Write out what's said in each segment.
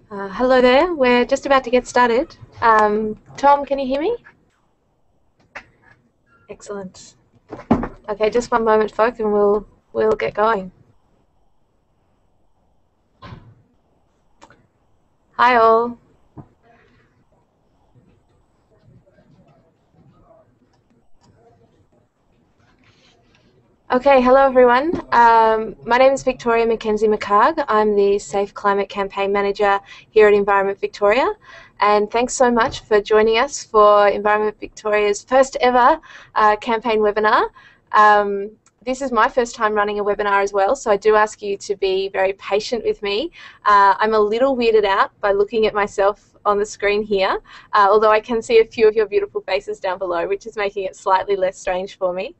Hello there, we're just about to get started. Tom, can you hear me? Excellent. Okay, just one moment, folk, and we'll get going. Hi all. Okay, hello everyone. My name is Victoria McKenzie-McHarg. I'm the Safe Climate Campaign Manager here at Environment Victoria, and thanks so much for joining us for Environment Victoria's first ever campaign webinar. This is my first time running a webinar as well, so I do ask you to be very patient with me. I'm a little weirded out by looking at myself on the screen here, although I can see a few of your beautiful faces down below, which is making it slightly less strange for me.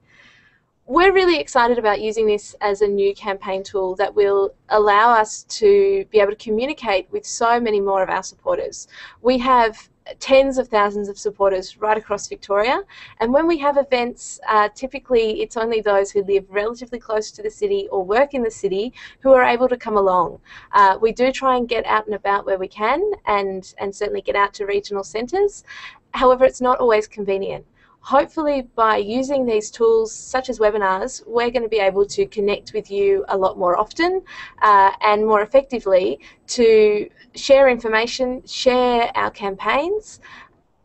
We're really excited about using this as a new campaign tool that will allow us to be able to communicate with so many more of our supporters. We have tens of thousands of supporters right across Victoria, and when we have events, typically it's only those who live relatively close to the city or work in the city who are able to come along. We do try and get out and about where we can, and certainly get out to regional centres. However, it's not always convenient. Hopefully, by using these tools such as webinars, we're going to be able to connect with you a lot more often and more effectively to share information, share our campaigns,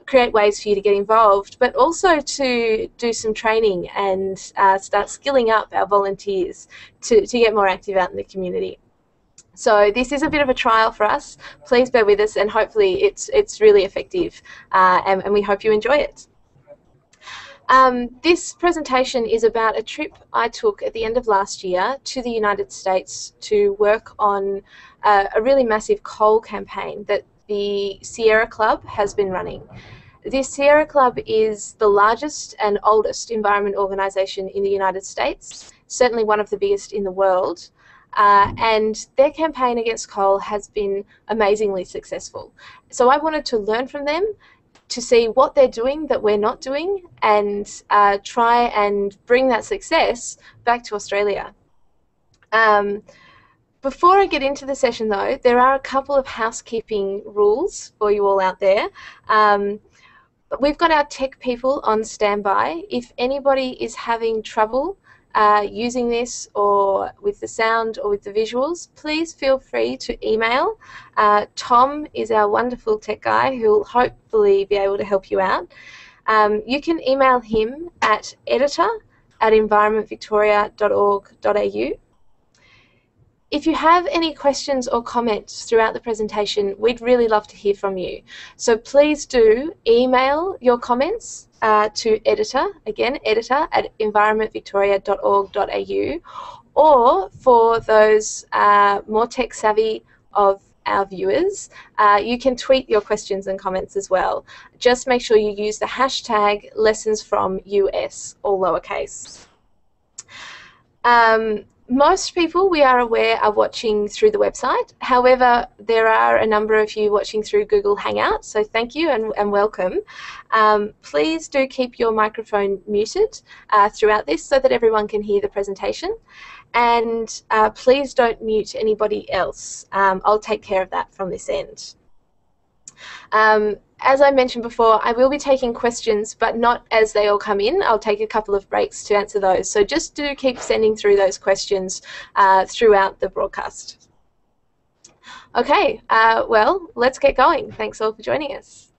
create ways for you to get involved, but also to do some training and start skilling up our volunteers to get more active out in the community. So this is a bit of a trial for us. Please bear with us, and hopefully it's really effective, and we hope you enjoy it. This presentation is about a trip I took at the end of last year to the United States to work on a really massive coal campaign that the Sierra Club has been running. The Sierra Club is the largest and oldest environment organisation in the United States, certainly one of the biggest in the world. And their campaign against coal has been amazingly successful. So I wanted to learn from them, to see what they're doing that we're not doing, and try and bring that success back to Australia. Before I get into the session though, there are a couple of housekeeping rules for you all out there. We've got our tech people on standby. If anybody is having trouble using this, or with the sound or with the visuals, please feel free to email. Tom is our wonderful tech guy who will hopefully be able to help you out. You can email him at editor@environmentvictoria.org.au. If you have any questions or comments throughout the presentation, we'd really love to hear from you. So please do email your comments to editor, again, editor@environmentvictoria.org.au, or for those more tech savvy of our viewers, you can tweet your questions and comments as well. Just make sure you use the hashtag lessonsfromus, all lowercase. Most people, we are aware, are watching through the website. However, there are a number of you watching through Google Hangouts, so thank you and welcome. Please do keep your microphone muted throughout this so that everyone can hear the presentation. And please don't mute anybody else. I'll take care of that from this end. As I mentioned before, I will be taking questions, but not as they all come in. I'll take a couple of breaks to answer those. So just do keep sending through those questions throughout the broadcast. Okay, well, let's get going. Thanks all for joining us.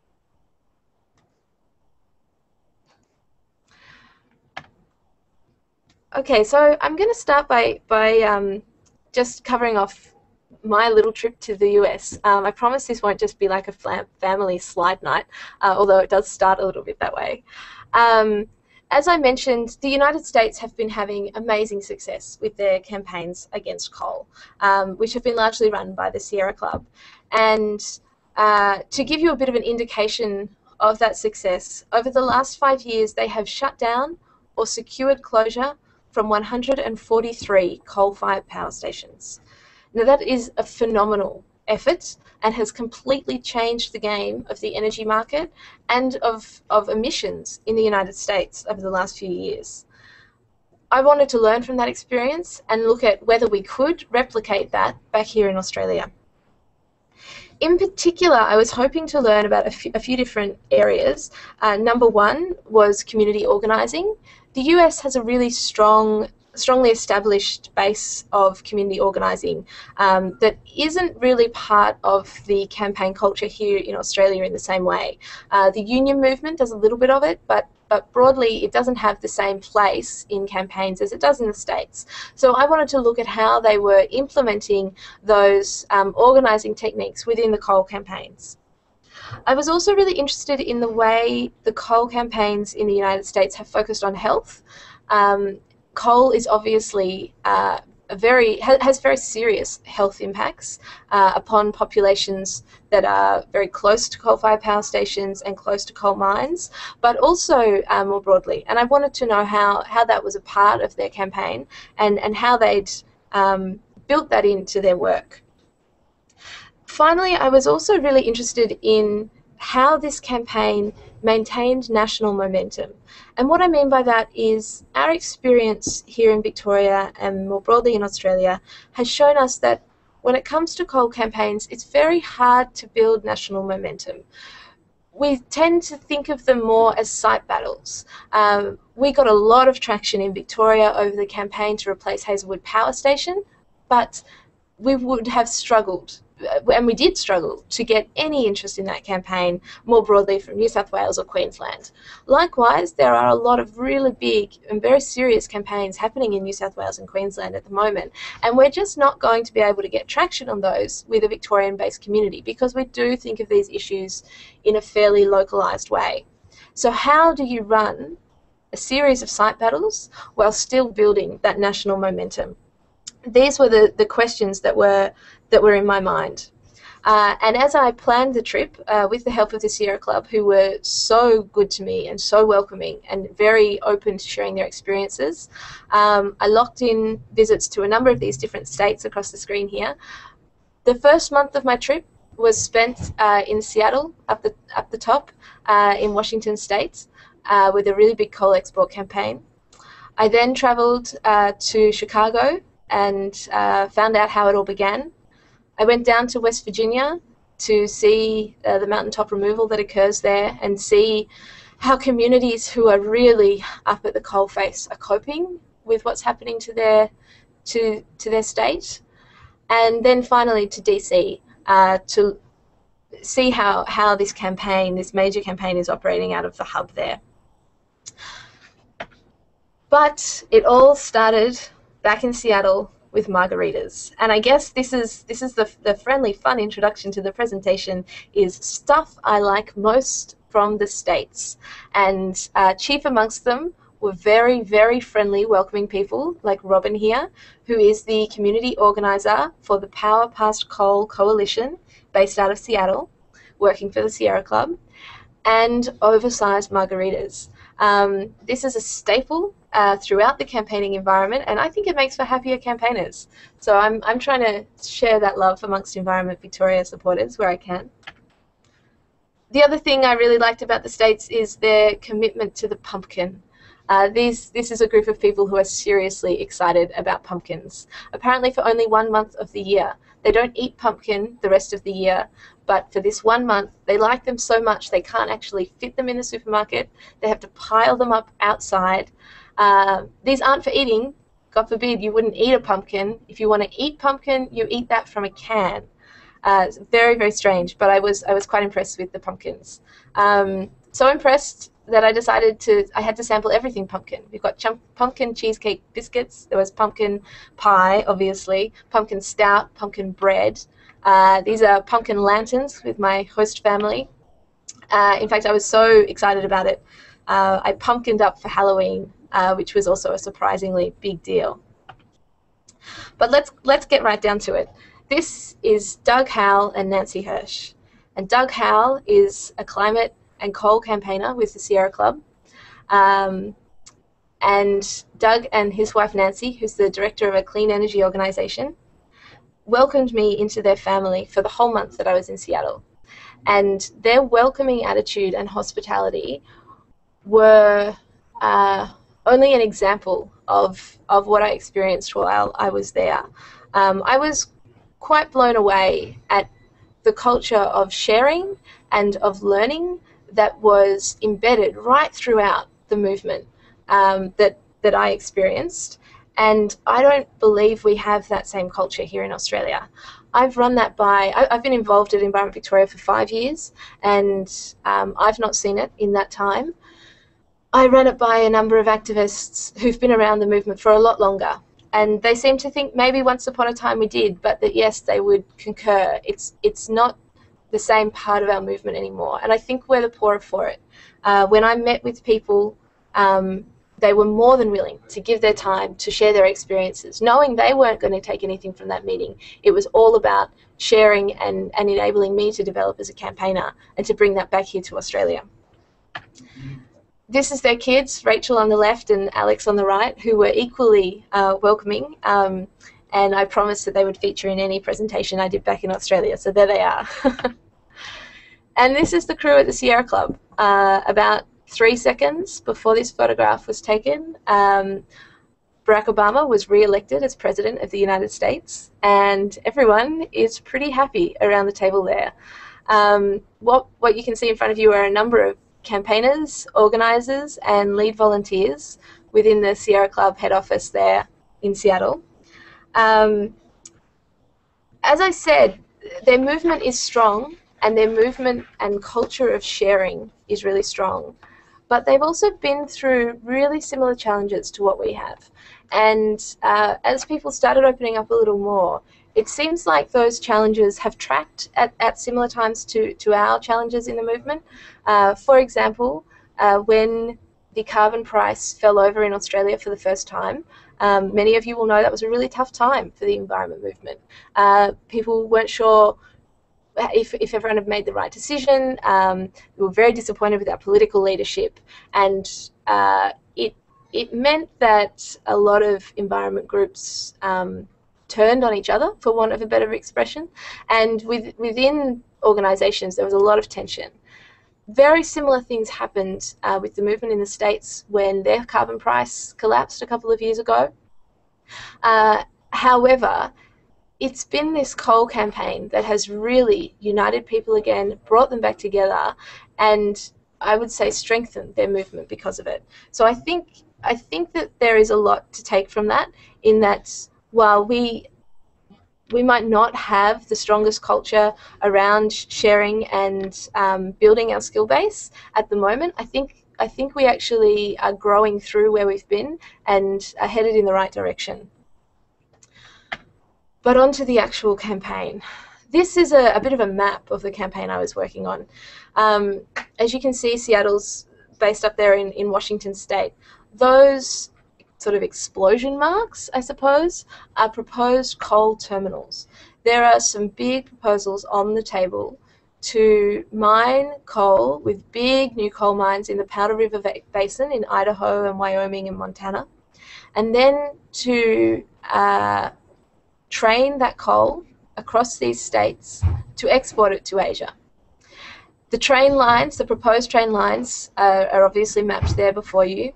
Okay, so I'm going to start by just covering off my little trip to the US. I promise this won't just be like a family slide night, although it does start a little bit that way. As I mentioned, the United States have been having amazing success with their campaigns against coal, which have been largely run by the Sierra Club. And to give you a bit of an indication of that success, over the last 5 years, they have shut down or secured closure from 143 coal-fired power stations. Now that is a phenomenal effort and has completely changed the game of the energy market and of emissions in the United States over the last few years. I wanted to learn from that experience and look at whether we could replicate that back here in Australia. In particular, I was hoping to learn about a few different areas. Number one was community organising. The US has a really strongly established base of community organising that isn't really part of the campaign culture here in Australia in the same way. The union movement does a little bit of it, but broadly it doesn't have the same place in campaigns as it does in the States. So I wanted to look at how they were implementing those organising techniques within the coal campaigns. I was also really interested in the way the coal campaigns in the United States have focused on health. Coal is obviously has very serious health impacts upon populations that are very close to coal-fired power stations and close to coal mines, but also more broadly. And I wanted to know how that was a part of their campaign and how they'd built that into their work. Finally, I was also really interested in how this campaign maintained national momentum. And what I mean by that is our experience here in Victoria and more broadly in Australia has shown us that when it comes to coal campaigns, it's very hard to build national momentum. We tend to think of them more as site battles. We got a lot of traction in Victoria over the campaign to replace Hazelwood Power Station, but we would have struggled, and we did struggle, to get any interest in that campaign more broadly from New South Wales or Queensland. Likewise, there are a lot of really big and very serious campaigns happening in New South Wales and Queensland at the moment, and we're just not going to be able to get traction on those with a Victorian-based community because we do think of these issues in a fairly localised way. So how do you run a series of site battles while still building that national momentum? These were the questions that were in my mind. And as I planned the trip with the help of the Sierra Club, who were so good to me and so welcoming and very open to sharing their experiences, I locked in visits to a number of these different states across the screen here. The first month of my trip was spent in Seattle, up the top, in Washington State, with a really big coal export campaign. I then travelled to Chicago and found out how it all began. I went down to West Virginia to see the mountaintop removal that occurs there and see how communities who are really up at the coalface are coping with what's happening to their state. And then finally to DC to see how this major campaign is operating out of the hub there. But it all started back in Seattle with margaritas. And I guess this is the friendly, fun introduction to the presentation is stuff I like most from the States. And chief amongst them were very, very friendly, welcoming people like Robin here, who is the community organizer for the Power Past Coal Coalition based out of Seattle, working for the Sierra Club, and oversized margaritas. This is a staple throughout the campaigning environment, and I think it makes for happier campaigners. So I'm trying to share that love amongst Environment Victoria supporters where I can. The other thing I really liked about the States is their commitment to the pumpkin. This is a group of people who are seriously excited about pumpkins. Apparently for only 1 month of the year. They don't eat pumpkin the rest of the year, but for this 1 month, they like them so much they can't actually fit them in the supermarket. They have to pile them up outside. These aren't for eating. God forbid you wouldn't eat a pumpkin. If you want to eat pumpkin, you eat that from a can. It's very, very strange, but I was quite impressed with the pumpkins. So impressed that I had to sample everything pumpkin. We've got pumpkin cheesecake biscuits. There was pumpkin pie, obviously, pumpkin stout, pumpkin bread. These are pumpkin lanterns with my host family. In fact, I was so excited about it. I pumpkined up for Halloween, which was also a surprisingly big deal. But let's get right down to it. This is Doug Howell and Nancy Hirsch. And Doug Howell is a climate and coal campaigner with the Sierra Club. And Doug and his wife Nancy, who's the director of a clean energy organization, welcomed me into their family for the whole month that I was in Seattle. And their welcoming attitude and hospitality were only an example of what I experienced while I was there. I was quite blown away at the culture of sharing and of learning that was embedded right throughout the movement that I experienced. And I don't believe we have that same culture here in Australia. I've run that I've been involved at Environment Victoria for 5 years, and I've not seen it in that time. I ran it by a number of activists who've been around the movement for a lot longer, and they seem to think maybe once upon a time we did, but that yes, they would concur. It's not the same part of our movement anymore, and I think we're the poorer for it. When I met with people, they were more than willing to give their time to share their experiences, knowing they weren't going to take anything from that meeting. It was all about sharing and enabling me to develop as a campaigner and to bring that back here to Australia. This is their kids, Rachel on the left and Alex on the right, who were equally welcoming, and I promised that they would feature in any presentation I did back in Australia, so there they are. And this is the crew at the Sierra Club. About 3 seconds before this photograph was taken, Barack Obama was re-elected as President of the United States, and everyone is pretty happy around the table there. What you can see in front of you are a number of campaigners, organisers and lead volunteers within the Sierra Club head office there in Seattle. As I said, their movement is strong, and their movement and culture of sharing is really strong. But they've also been through really similar challenges to what we have. And as people started opening up a little more, it seems like those challenges have tracked at similar times to our challenges in the movement. For example, when the carbon price fell over in Australia for the first time, many of you will know that was a really tough time for the environment movement. People weren't sure if everyone had made the right decision. We were very disappointed with our political leadership, and it meant that a lot of environment groups turned on each other, for want of a better expression, and within organisations there was a lot of tension. Very similar things happened with the movement in the States when their carbon price collapsed a couple of years ago. However, it's been this coal campaign that has really united people again, brought them back together, and I would say strengthened their movement because of it. So I think that there is a lot to take from that, in that while we might not have the strongest culture around sharing and building our skill base at the moment, I think we actually are growing through where we've been and are headed in the right direction. But on to the actual campaign. This is a bit of a map of the campaign I was working on. As you can see, Seattle's based up there in Washington State. Those sort of explosion marks, I suppose, are proposed coal terminals. There are some big proposals on the table to mine coal with big new coal mines in the Powder River Basin in Idaho and Wyoming and Montana, and then to train that coal across these states to export it to Asia. The train lines, the proposed train lines, are obviously mapped there before you,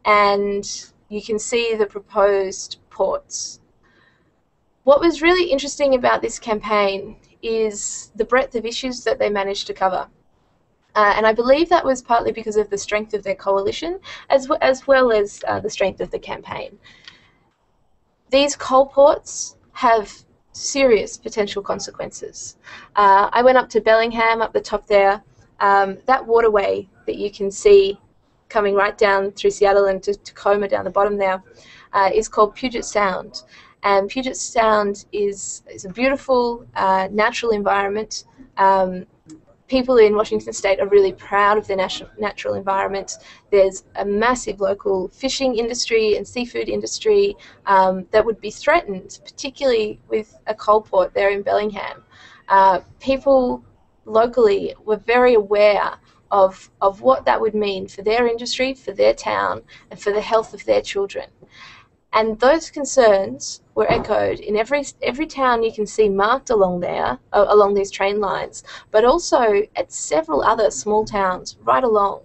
and you can see the proposed ports. What was really interesting about this campaign is the breadth of issues that they managed to cover. And I believe that was partly because of the strength of their coalition, as well as the strength of the campaign. These coal ports have serious potential consequences. I went up to Bellingham, up the top there. That waterway that you can see coming right down through Seattle and to Tacoma down the bottom there is called Puget Sound. And Puget Sound is a beautiful natural environment. People in Washington State are really proud of their natural environment. There's a massive local fishing industry and seafood industry that would be threatened, particularly with a coal port there in Bellingham. People locally were very aware of what that would mean for their industry, for their town, and for the health of their children. And those concerns were echoed in every town you can see marked along there, along these train lines, but also at several other small towns right along.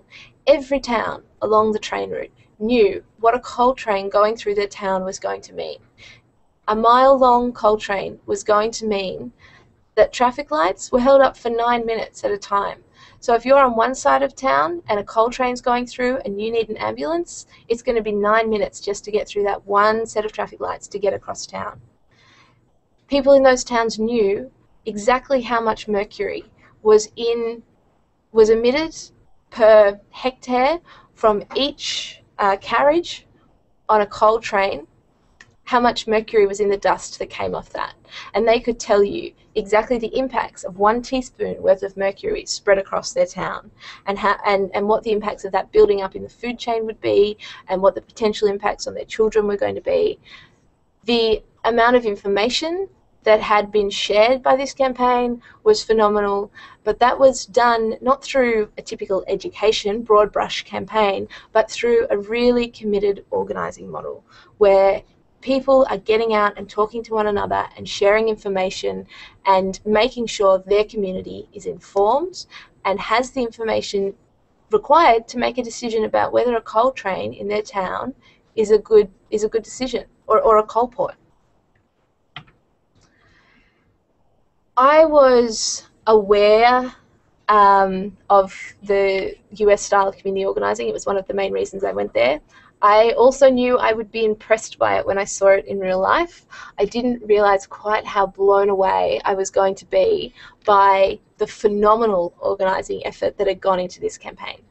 Every town along the train route knew what a coal train going through their town was going to mean. A mile-long coal train was going to mean that traffic lights were held up for 9 minutes at a time. So if you're on one side of town and a coal train's going through and you need an ambulance, it's going to be 9 minutes just to get through that one set of traffic lights to get across town. People in those towns knew exactly how much mercury was emitted per hectare from each carriage on a coal train, how much mercury was in the dust that came off that. And they could tell you exactly the impacts of 1 teaspoon worth of mercury spread across their town, and what the impacts of that building up in the food chain would be, and what the potential impacts on their children were going to be. The amount of information that had been shared by this campaign was phenomenal, but that was done not through a typical education, broad brush campaign, but through a really committed organising model where people are getting out and talking to one another and sharing information and making sure their community is informed and has the information required to make a decision about whether a coal train in their town is a good decision, or a coal port. I was aware of the US style of community organising. It was one of the main reasons I went there. I also knew I would be impressed by it when I saw it in real life. I didn't realise quite how blown away I was going to be by the phenomenal organising effort that had gone into this campaign.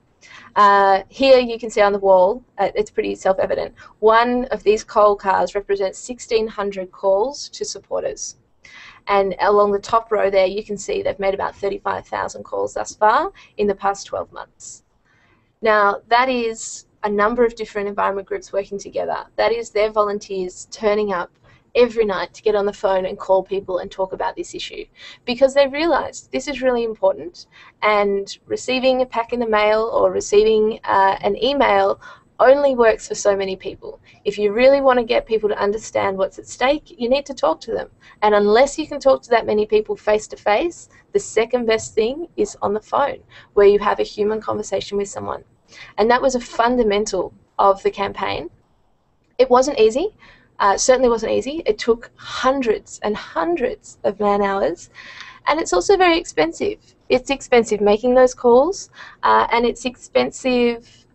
Here you can see on the wall, it's pretty self-evident, one of these coal cars represents 1,600 calls to supporters. And along the top row there, you can see they've made about 35,000 calls thus far in the past 12 months. Now, that is a number of different environment groups working together. That is their volunteers turning up every night to get on the phone and call people and talk about this issue, because they realise this is really important, and receiving a pack in the mail or receiving an email only works for so many people. If you really want to get people to understand what's at stake, you need to talk to them. And unless you can talk to that many people face to face, the second best thing is on the phone, where you have a human conversation with someone. And that was a fundamental of the campaign. It wasn't easy. Certainly wasn't easy. It took hundreds and hundreds of man hours, and it's also very expensive. It's expensive making those calls, and it's expensive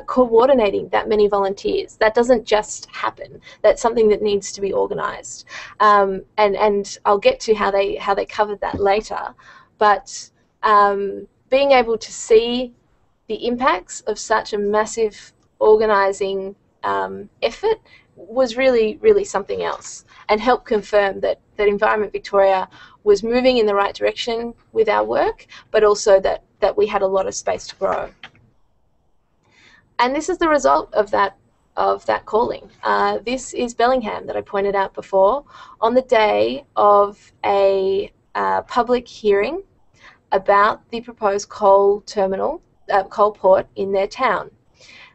coordinating that many volunteers. That doesn't just happen. That's something that needs to be organised, and I'll get to how they covered that later. But being able to see the impacts of such a massive organising effort was really, really something else, and helped confirm that Environment Victoria was moving in the right direction with our work, but also that we had a lot of space to grow. And this is the result of that calling. This is Bellingham that I pointed out before, on the day of a public hearing about the proposed coal port in their town.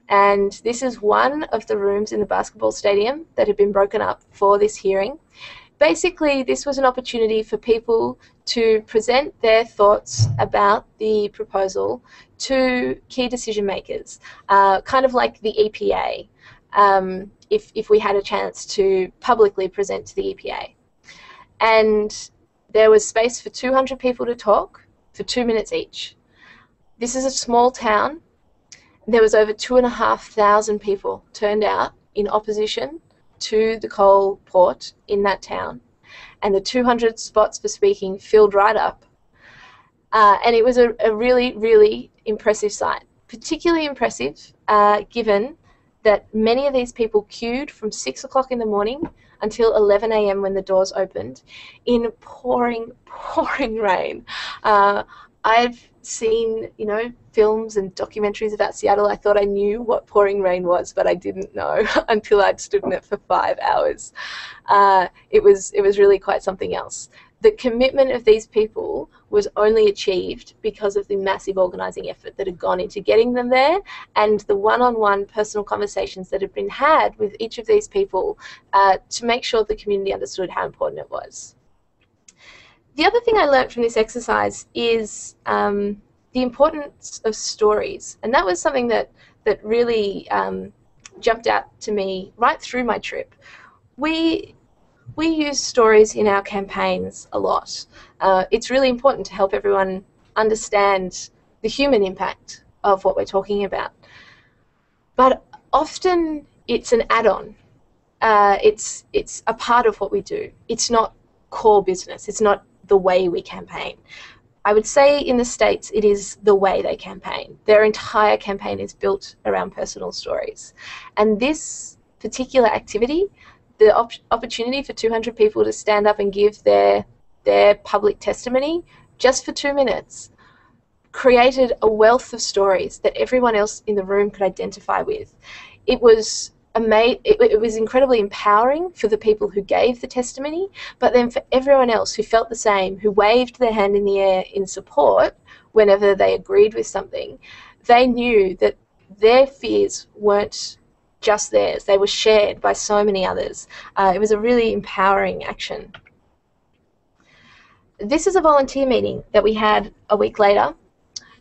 And this is one of the rooms in the basketball stadium that had been broken up for this hearing. Basically, this was an opportunity for people to present their thoughts about the proposal to key decision makers, kind of like the EPA, if we had a chance to publicly present to the EPA. And there was space for 200 people to talk for 2 minutes each. This is a small town. There was over 2,500 people turned out in opposition to the coal port in that town, and the 200 spots for speaking filled right up. And it was a really, really impressive sight, particularly impressive given that many of these people queued from 6 o'clock in the morning until 11 a.m. when the doors opened in pouring rain. I've seen, films and documentaries about Seattle. I thought I knew what pouring rain was, but I didn't know until I'd stood in it for 5 hours. It was really quite something else. The commitment of these people was only achieved because of the massive organising effort that had gone into getting them there, and the one-on-one personal conversations that had been had with each of these people to make sure the community understood how important it was. The other thing I learned from this exercise is the importance of stories, and that was something that really jumped out to me right through my trip. We we use stories in our campaigns a lot. It's really important to help everyone understand the human impact of what we're talking about. But often it's an add-on. It's a part of what we do. It's not core business. It's not the way we campaign. I would say in the States it is the way they campaign. Their entire campaign is built around personal stories. And this particular activity, the opportunity for 200 people to stand up and give their public testimony just for 2 minutes, created a wealth of stories that everyone else in the room could identify with. It was it was incredibly empowering for the people who gave the testimony, but then for everyone else who felt the same, who waved their hand in the air in support whenever they agreed with something, they knew that their fears weren't just theirs. They were shared by so many others. It was a really empowering action. This is a volunteer meeting that we had a week later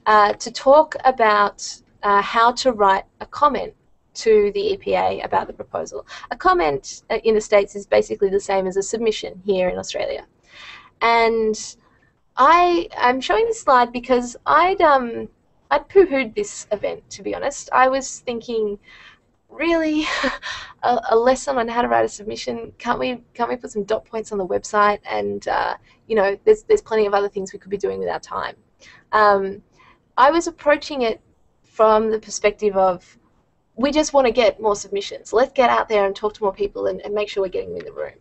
to talk about how to write a comment to the EPA about the proposal. A comment in the States is basically the same as a submission here in Australia. And I'm showing this slide because I'd poo-pooed this event, to be honest. I was thinking, really, a lesson on how to write a submission? Can't we put some dot points on the website? And you know, there's plenty of other things we could be doing with our time. I was approaching it from the perspective of, we just want to get more submissions. Let's get out there and talk to more people and make sure we're getting them in the room.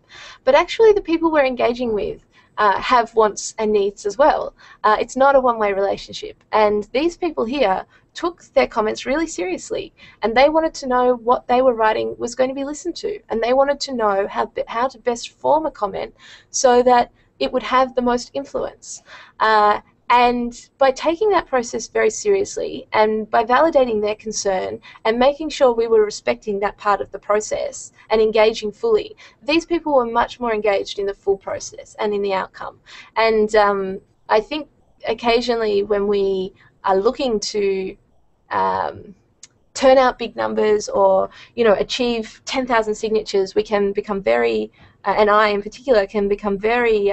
But actually the people we're engaging with have wants and needs as well. It's not a one-way relationship. And these people here took their comments really seriously, and they wanted to know what they were writing was going to be listened to. And they wanted to know how to best form a comment so that it would have the most influence. And by taking that process very seriously and by validating their concern and making sure we were respecting that part of the process and engaging fully, these people were much more engaged in the full process and in the outcome. And I think occasionally when we are looking to turn out big numbers or, you know, achieve 10,000 signatures, we can become very, and I in particular can become very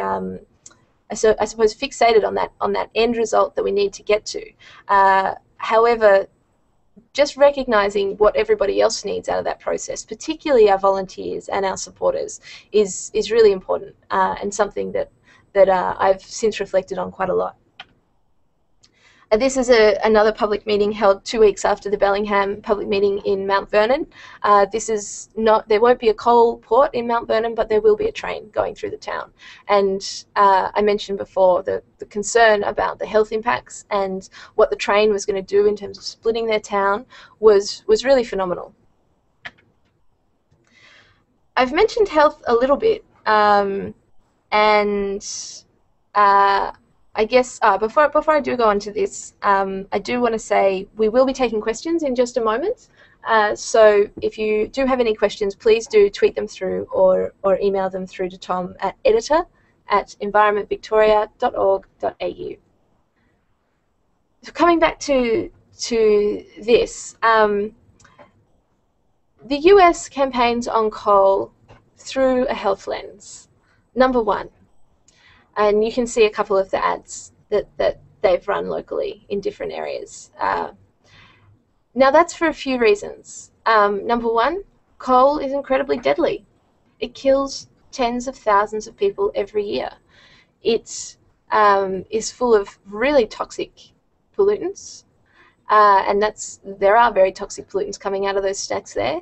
so I suppose fixated on that end result that we need to get to. However, just recognizing what everybody else needs out of that process, particularly our volunteers and our supporters, is really important and something that I've since reflected on quite a lot. This is another public meeting held 2 weeks after the Bellingham public meeting in Mount Vernon. This is not, there won't be a coal port in Mount Vernon, but there will be a train going through the town. And I mentioned before the concern about the health impacts and what the train was going to do in terms of splitting their town was really phenomenal. I've mentioned health a little bit, I guess before I do go on to this, I do want to say we will be taking questions in just a moment. So if you do have any questions, please do tweet them through or email them through to Tom at editor@environmentvictoria.org.au. So coming back to this, the US campaigns on coal through a health lens. Number one. And you can see a couple of the ads that they've run locally in different areas. Now that's for a few reasons. Number one, coal is incredibly deadly. It kills tens of thousands of people every year. It is full of really toxic pollutants, and there are very toxic pollutants coming out of those stacks there.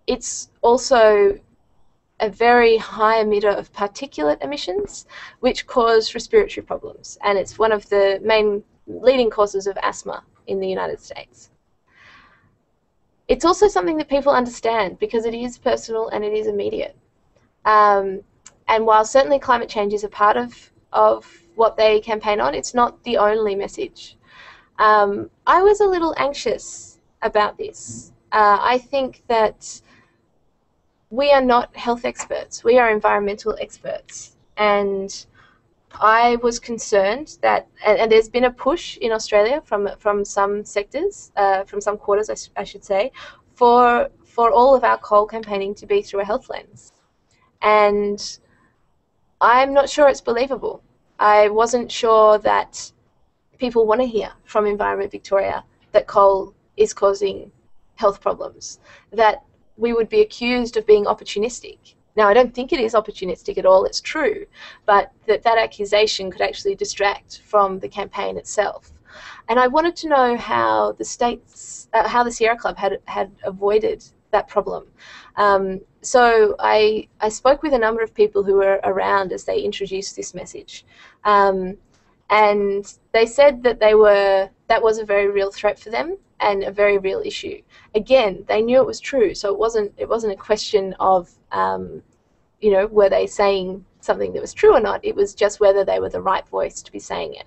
It's also a very high emitter of particulate emissions, which cause respiratory problems, and it's one of the main leading causes of asthma in the United States. It's also something that people understand because it is personal and it is immediate. And while certainly climate change is a part of what they campaign on, it's not the only message. I was a little anxious about this. I think that we are not health experts, we are environmental experts. And I was concerned that, and there's been a push in Australia from some sectors, from some quarters I should say, for all of our coal campaigning to be through a health lens. And I'm not sure it's believable. I wasn't sure that people want to hear from Environment Victoria that coal is causing health problems, that we would be accused of being opportunistic. Now, I don't think it is opportunistic at all, it's true, but that accusation could actually distract from the campaign itself. And I wanted to know how the Sierra Club had avoided that problem. So I spoke with a number of people who were around as they introduced this message. And they said that that was a very real threat for them and a very real issue. Again, they knew it was true, so it wasn't a question of were they saying something that was true or not. It was just whether they were the right voice to be saying it.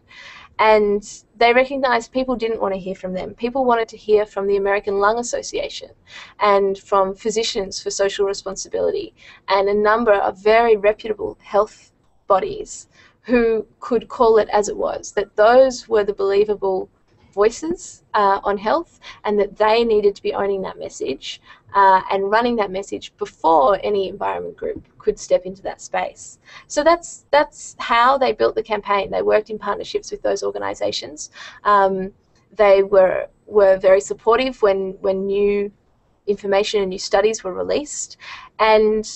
And they recognized people didn't want to hear from them. People wanted to hear from the American Lung Association and from Physicians for Social Responsibility and a number of very reputable health bodies who could call it as it was, that those were the believable voices on health, and that they needed to be owning that message and running that message before any environment group could step into that space. So that's how they built the campaign. They worked in partnerships with those organisations. They were very supportive when new information and new studies were released. And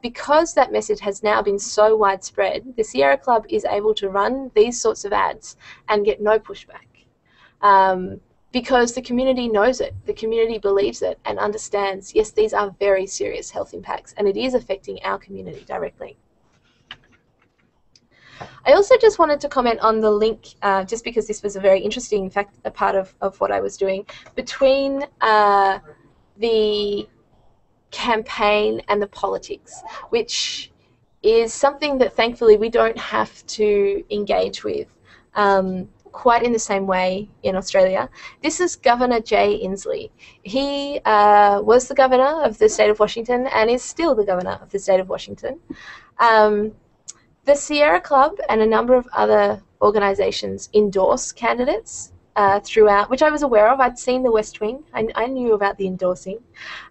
because that message has now been so widespread, the Sierra Club is able to run these sorts of ads and get no pushback. Because the community knows it, the community believes it and understands, yes, these are very serious health impacts and it is affecting our community directly. I also just wanted to comment on the link, just because this was a very interesting fact, a part of what I was doing, between the campaign and the politics, which is something that thankfully we don't have to engage with quite in the same way in Australia. This is Governor Jay Inslee. He was the governor of the state of Washington and is still the governor of the state of Washington. The Sierra Club and a number of other organisations endorse candidates throughout, which I was aware of. I'd seen the West Wing. I knew about the endorsing.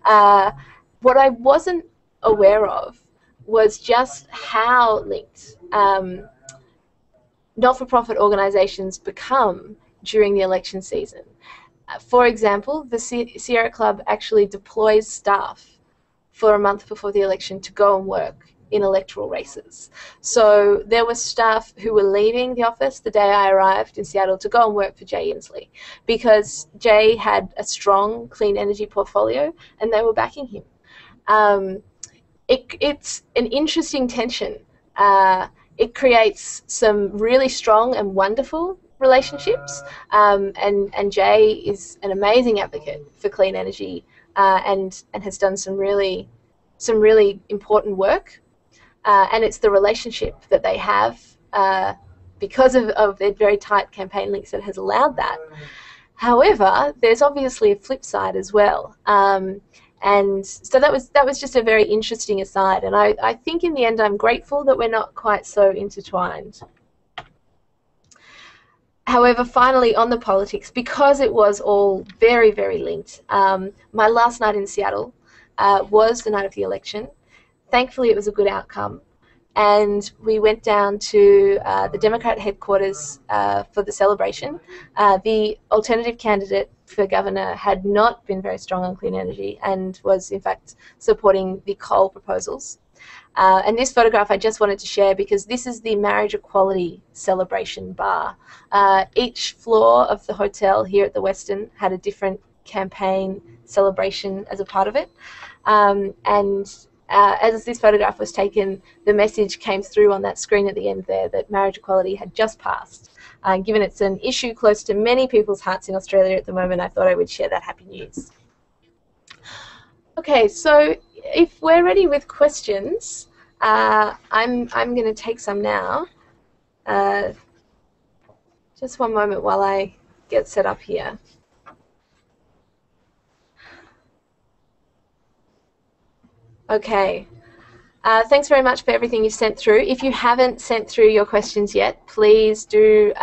What I wasn't aware of was just how linked not-for-profit organisations become during the election season. For example, the Sierra Club actually deploys staff for a month before the election to go and work in electoral races. So there were staff who were leaving the office the day I arrived in Seattle to go and work for Jay Inslee, because Jay had a strong clean energy portfolio and they were backing him. It's an interesting tension. It creates some really strong and wonderful relationships, and Jay is an amazing advocate for clean energy and has done some really important work. And it's the relationship that they have because of their very tight campaign links that has allowed that. However, there's obviously a flip side as well. And so that was just a very interesting aside. And I think in the end I'm grateful that we're not quite so intertwined. However, finally on the politics, because it was all very, very linked, my last night in Seattle was the night of the election. Thankfully, it was a good outcome. And we went down to the Democrat headquarters for the celebration. The alternative candidate for governor had not been very strong on clean energy and was, in fact, supporting the coal proposals. And this photograph I just wanted to share because this is the marriage equality celebration bar. Each floor of the hotel here at the Westin had a different campaign celebration as a part of it. As this photograph was taken, the message came through on that screen at the end there that marriage equality had just passed. Given it's an issue close to many people's hearts in Australia at the moment, I thought I would share that happy news. Okay, so if we're ready with questions, I'm going to take some now. Just one moment while I get set up here. Okay. Thanks very much for everything you've sent through. If you haven't sent through your questions yet, please do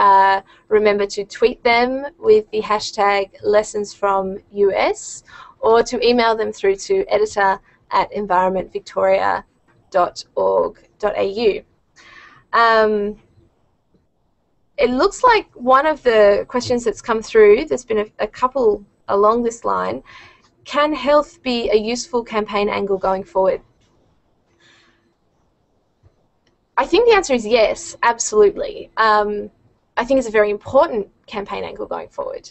remember to tweet them with the hashtag lessonsfromus or to email them through to editor@environmentvictoria.com. It looks like one of the questions that's come through, there's been a couple along this line, can health be a useful campaign angle going forward? I think the answer is yes, absolutely. I think it's a very important campaign angle going forward.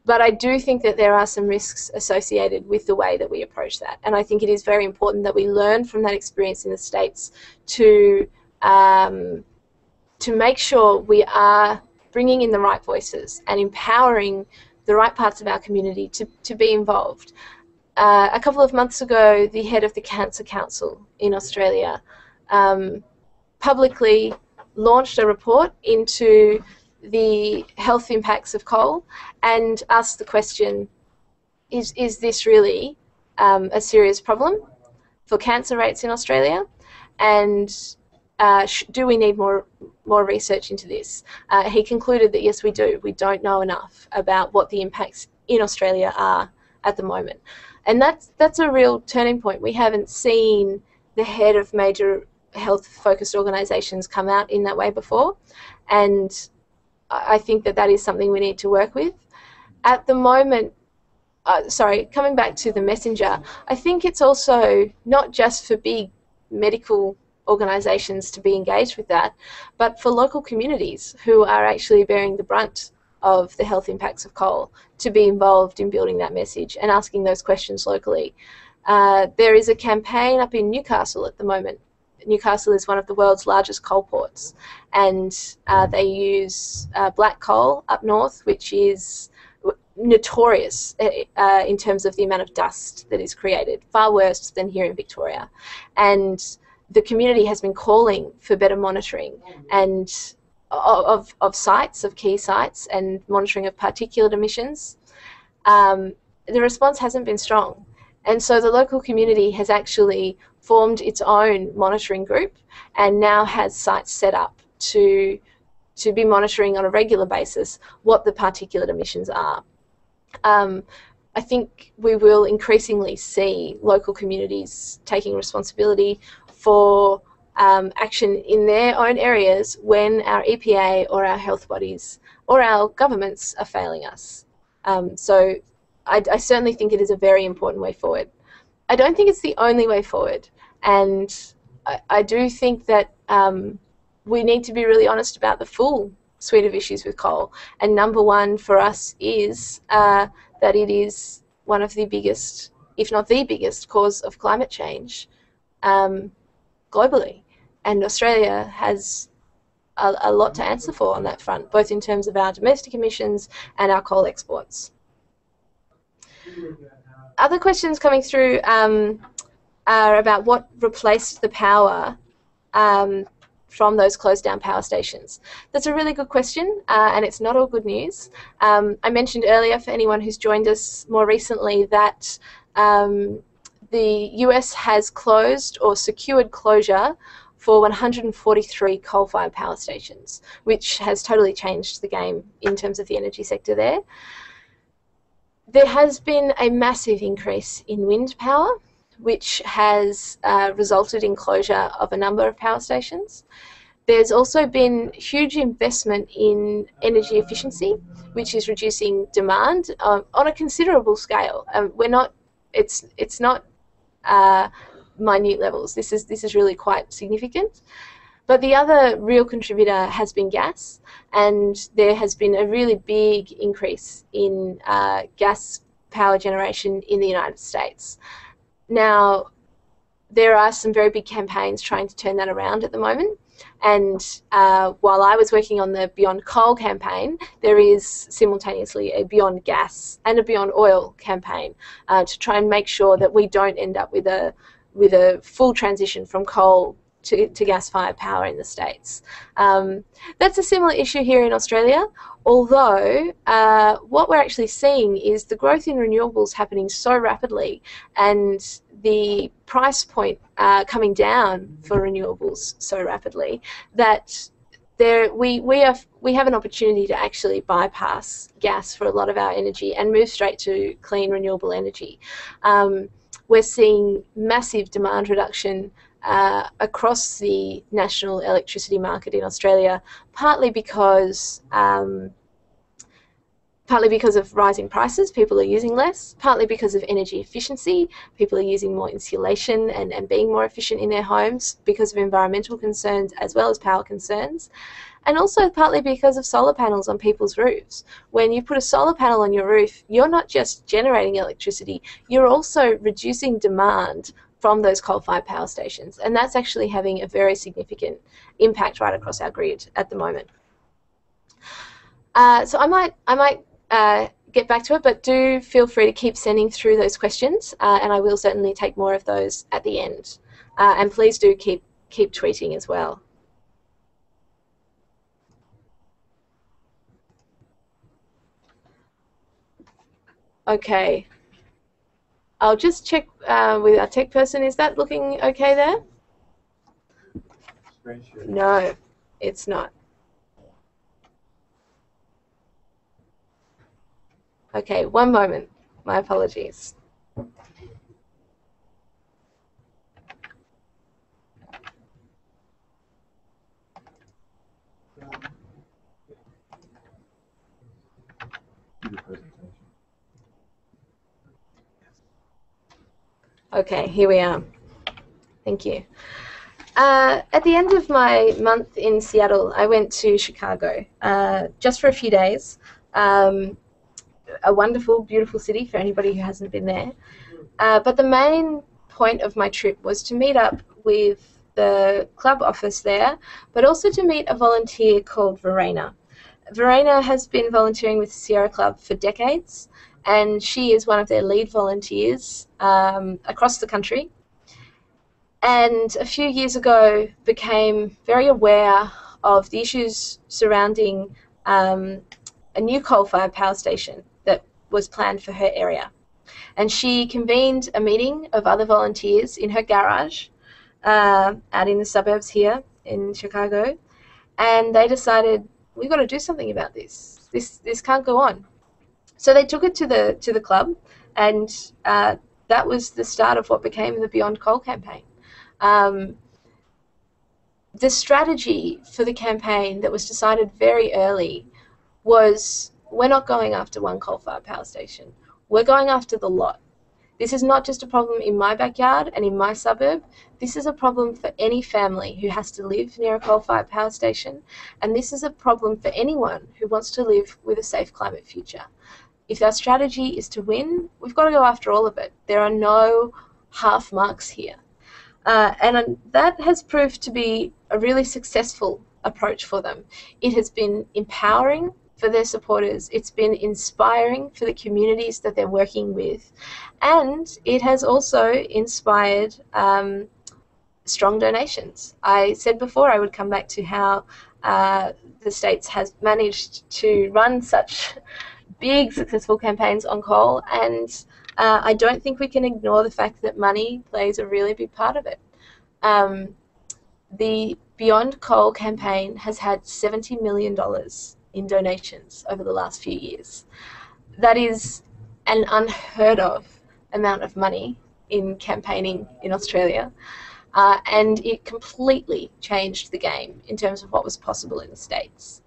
But I do think that there are some risks associated with the way that we approach that. And I think it is very important that we learn from that experience in the States to make sure we are bringing in the right voices and empowering the right parts of our community to be involved. A couple of months ago, the head of the Cancer Council in Australia publicly launched a report into the health impacts of coal and asked the question, is this really a serious problem for cancer rates in Australia? And do we need more research into this? He concluded that yes, we do. We don't know enough about what the impacts in Australia are at the moment. And that's a real turning point. We haven't seen the head of major health-focused organisations come out in that way before. And I think that is something we need to work with. At the moment, coming back to the messenger, I think it's also not just for big medical organisations to be engaged with that, but for local communities who are actually bearing the brunt of the health impacts of coal to be involved in building that message and asking those questions locally. There is a campaign up in Newcastle at the moment. Newcastle is one of the world's largest coal ports, and they use black coal up north, which is notorious in terms of the amount of dust that is created, far worse than here in Victoria. And the community has been calling for better monitoring and of sites, of key sites, and monitoring of particulate emissions. The response hasn't been strong. And so the local community has actually formed its own monitoring group and now has sites set up to be monitoring on a regular basis what the particulate emissions are. I think we will increasingly see local communities taking responsibility for action in their own areas when our EPA or our health bodies or our governments are failing us. So I certainly think it is a very important way forward. I don't think it's the only way forward, and I do think that we need to be really honest about the full suite of issues with coal. And number one for us is that it is one of the biggest, if not the biggest, cause of climate change globally. And Australia has a lot to answer for on that front, both in terms of our domestic emissions and our coal exports. Other questions coming through are about what replaced the power from those closed down power stations. That's a really good question, and it's not all good news. I mentioned earlier, for anyone who's joined us more recently, that the US has closed or secured closure for 143 coal-fired power stations, which has totally changed the game in terms of the energy sector there. There has been a massive increase in wind power, which has resulted in closure of a number of power stations. There's also been huge investment in energy efficiency, which is reducing demand on a considerable scale. It's not minute levels. This is really quite significant. But the other real contributor has been gas, and there has been a really big increase in gas power generation in the United States. Now, there are some very big campaigns trying to turn that around at the moment. And while I was working on the Beyond Coal campaign, there is simultaneously a Beyond Gas and a Beyond Oil campaign to try and make sure that we don't end up with a full transition from coal to gas-fired power in the States. That's a similar issue here in Australia, although what we're actually seeing is the growth in renewables happening so rapidly and the price point coming down for renewables so rapidly that we have an opportunity to actually bypass gas for a lot of our energy and move straight to clean renewable energy. We're seeing massive demand reduction across the national electricity market in Australia, partly because of rising prices, people are using less, partly because of energy efficiency, people are using more insulation and being more efficient in their homes because of environmental concerns as well as power concerns, and also partly because of solar panels on people's roofs. When you put a solar panel on your roof, you're not just generating electricity, you're also reducing demand from those coal-fired power stations, and that's actually having a very significant impact right across our grid at the moment. So I might get back to it, but do feel free to keep sending through those questions, and I will certainly take more of those at the end. And please do keep tweeting as well. Okay, I'll just check with our tech person. Is that looking okay there? No, it's not. Okay, one moment. My apologies. Okay, here we are. Thank you. At the end of my month in Seattle, I went to Chicago just for a few days. A wonderful, beautiful city for anybody who hasn't been there. But the main point of my trip was to meet up with the club office there, but also to meet a volunteer called Verena. Verena has been volunteering with the Sierra Club for decades, and she is one of their lead volunteers across the country. And a few years ago became very aware of the issues surrounding a new coal-fired power station that was planned for her area. And she convened a meeting of other volunteers in her garage out in the suburbs here in Chicago, and they decided, we've got to do something about this. This can't go on. So they took it to the club, and that was the start of what became the Beyond Coal campaign. The strategy for the campaign that was decided very early was, we're not going after one coal-fired power station. We're going after the lot. This is not just a problem in my backyard and in my suburb. This is a problem for any family who has to live near a coal-fired power station, and this is a problem for anyone who wants to live with a safe climate future. If our strategy is to win, we've got to go after all of it. There are no half marks here. And that has proved to be a really successful approach for them. It has been empowering for their supporters. It's been inspiring for the communities that they're working with. And it has also inspired strong donations. I said before I would come back to how the States has managed to run such big successful campaigns on coal, and I don't think we can ignore the fact that money plays a really big part of it. The Beyond Coal campaign has had $70 million in donations over the last few years. That is an unheard of amount of money in campaigning in Australia, and it completely changed the game in terms of what was possible in the States.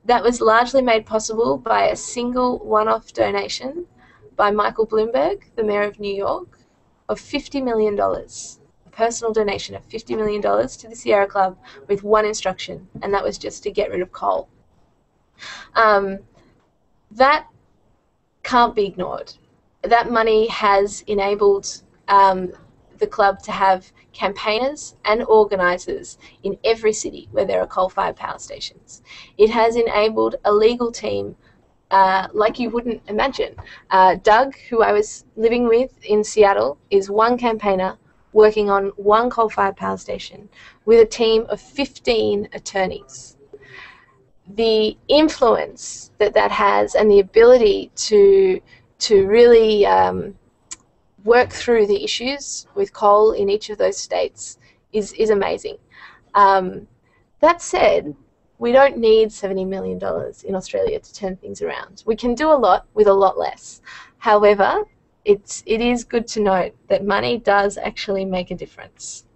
That was largely made possible by a single one-off donation by Michael Bloomberg, the Mayor of New York, of $50 million, a personal donation of $50 million to the Sierra Club with one instruction, and that was just to get rid of coal. That can't be ignored. That money has enabled the club to have campaigners and organisers in every city where there are coal-fired power stations. It has enabled a legal team like you wouldn't imagine. Doug, who I was living with in Seattle, is one campaigner working on one coal-fired power station with a team of 15 attorneys. The influence that has and the ability to really work through the issues with coal in each of those states is amazing. That said, we don't need $70 million in Australia to turn things around. We can do a lot with a lot less. However, it is good to note that money does actually make a difference.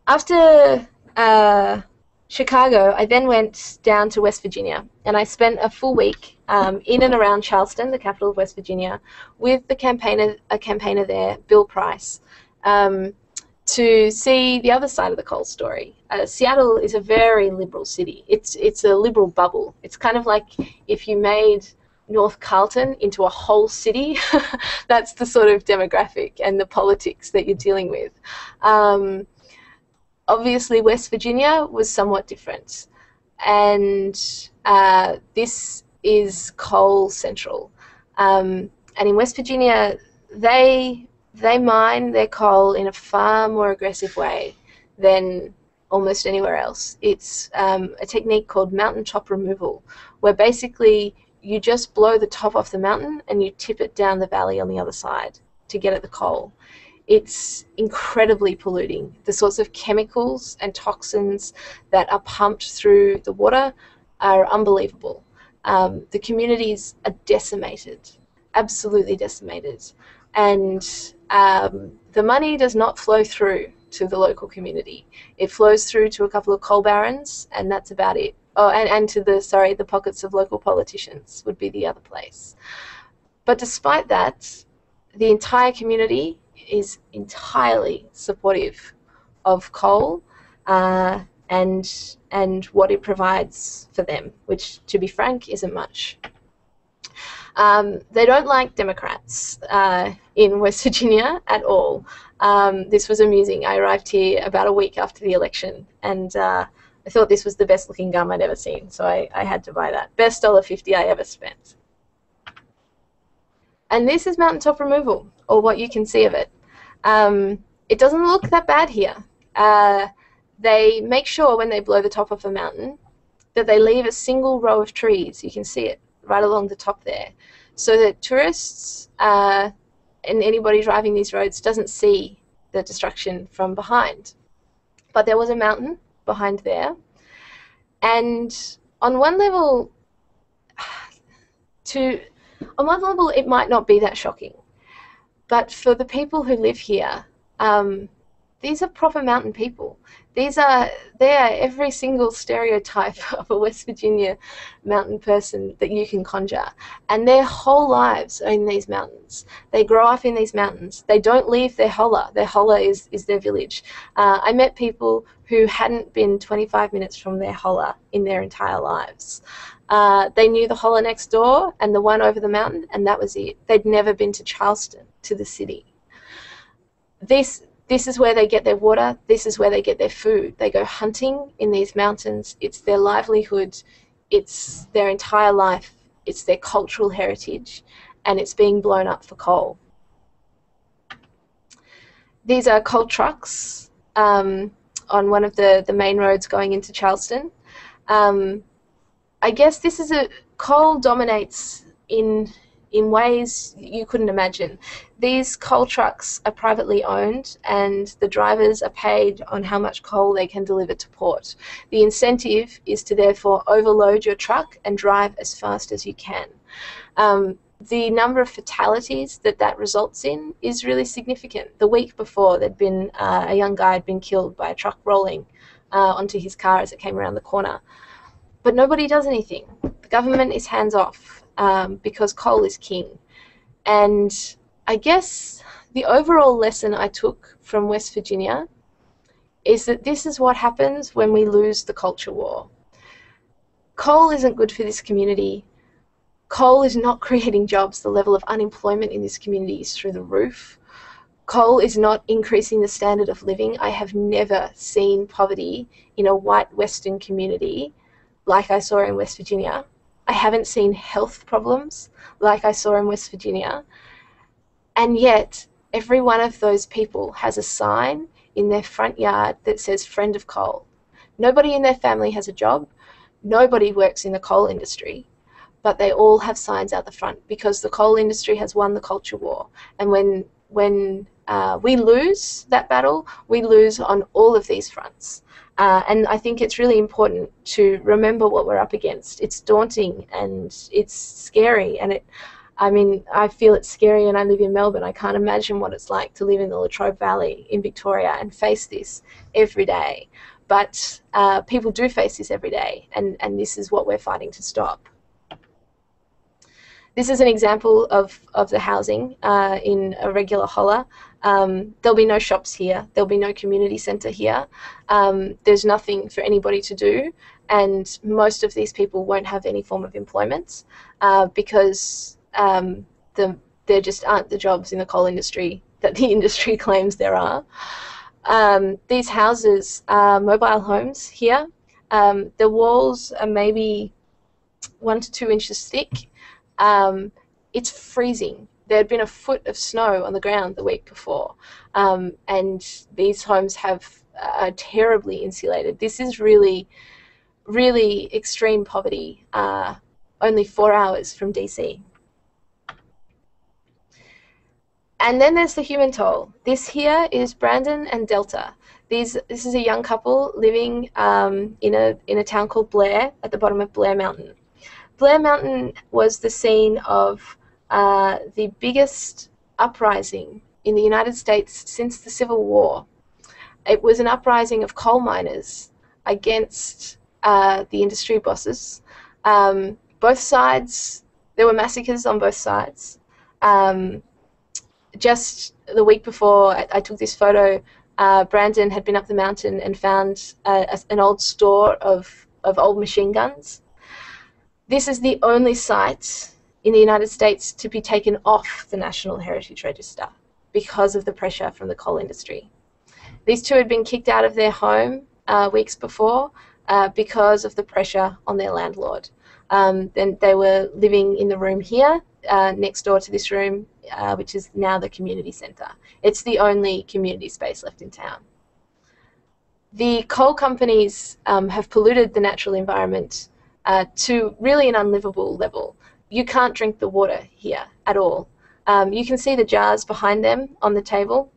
After Chicago, I then went down to West Virginia, and I spent a full week in and around Charleston, the capital of West Virginia, with a campaigner there, Bill Price, to see the other side of the coal story. Seattle is a very liberal city. It's a liberal bubble. It's kind of like if you made North Carlton into a whole city. That's the sort of demographic and the politics that you're dealing with. Obviously, West Virginia was somewhat different, and this is coal central. And in West Virginia, they mine their coal in a far more aggressive way than almost anywhere else. It's a technique called mountaintop removal, where basically you just blow the top off the mountain and you tip it down the valley on the other side to get at the coal. It's incredibly polluting. The sorts of chemicals and toxins that are pumped through the water are unbelievable. The communities are decimated, absolutely decimated. And the money does not flow through to the local community. It flows through to a couple of coal barons, and that's about it. Oh, and to the pockets of local politicians would be the other place. But despite that, the entire community is entirely supportive of coal and what it provides for them, which, to be frank, isn't much. They don't like Democrats in West Virginia at all. This was amusing. I arrived here about a week after the election, and I thought this was the best looking gum I'd ever seen, so I had to buy that. Best $1.50 I ever spent. And this is mountaintop removal, or what you can see of it. It doesn't look that bad here. They make sure when they blow the top of a mountain that they leave a single row of trees. You can see it right along the top there, so that tourists and anybody driving these roads doesn't see the destruction from behind. But there was a mountain behind there, and on one level it might not be that shocking, but for the people who live here, these are proper mountain people. They are every single stereotype of a West Virginia mountain person that you can conjure, and their whole lives are in these mountains. They grow up in these mountains. They don't leave their holler. Their holler is their village. I met people who hadn't been 25 minutes from their holler in their entire lives. They knew the holler next door and the one over the mountain, and that was it. They'd never been to Charleston, to the city. This is where they get their water. This is where they get their food. They go hunting in these mountains. It's their livelihood. It's their entire life. It's their cultural heritage, and it's being blown up for coal. These are coal trucks on one of the main roads going into Charleston. I guess this is coal dominates in ways you couldn't imagine. These coal trucks are privately owned, and the drivers are paid on how much coal they can deliver to port. The incentive is to therefore overload your truck and drive as fast as you can. The number of fatalities that results in is really significant. The week before, there'd been a young guy had been killed by a truck rolling onto his car as it came around the corner. But nobody does anything. The government is hands off because coal is king. And I guess the overall lesson I took from West Virginia is that this is what happens when we lose the culture war. Coal isn't good for this community. Coal is not creating jobs. The level of unemployment in this community is through the roof. Coal is not increasing the standard of living. I have never seen poverty in a white Western community like I saw in West Virginia. I haven't seen health problems like I saw in West Virginia. And yet, every one of those people has a sign in their front yard that says friend of coal. Nobody in their family has a job. Nobody works in the coal industry. But they all have signs out the front because the coal industry has won the culture war. And when we lose that battle, we lose on all of these fronts. And I think it's really important to remember what we're up against. It's daunting and it's scary, and I mean, I feel it's scary, and I live in Melbourne. I can't imagine what it's like to live in the Latrobe Valley in Victoria and face this every day. But people do face this every day, and this is what we're fighting to stop. This is an example of the housing in a regular holler. There'll be no shops here. There'll be no community centre here. There's nothing for anybody to do, and most of these people won't have any form of employment because there just aren't the jobs in the coal industry that the industry claims there are. These houses are mobile homes here. The walls are maybe 1 to 2 inches thick. It's freezing. There had been a foot of snow on the ground the week before, and these homes are terribly insulated. This is really, really extreme poverty, only 4 hours from DC. And then there's the human toll. This here is Brandon and Delta. This is a young couple living in a town called Blair at the bottom of Blair Mountain. Blair Mountain was the scene of the biggest uprising in the United States since the Civil War. It was an uprising of coal miners against the industry bosses. Both sides, there were massacres on both sides. Just the week before I took this photo, Brandon had been up the mountain and found an old store of old machine guns. This is the only site in the United States to be taken off the National Heritage Register because of the pressure from the coal industry. These two had been kicked out of their home weeks before because of the pressure on their landlord. Then they were living in the room here, next door to this room, which is now the community centre. It's the only community space left in town. The coal companies have polluted the natural environment to really an unlivable level. You can't drink the water here at all. You can see the jars behind them on the table.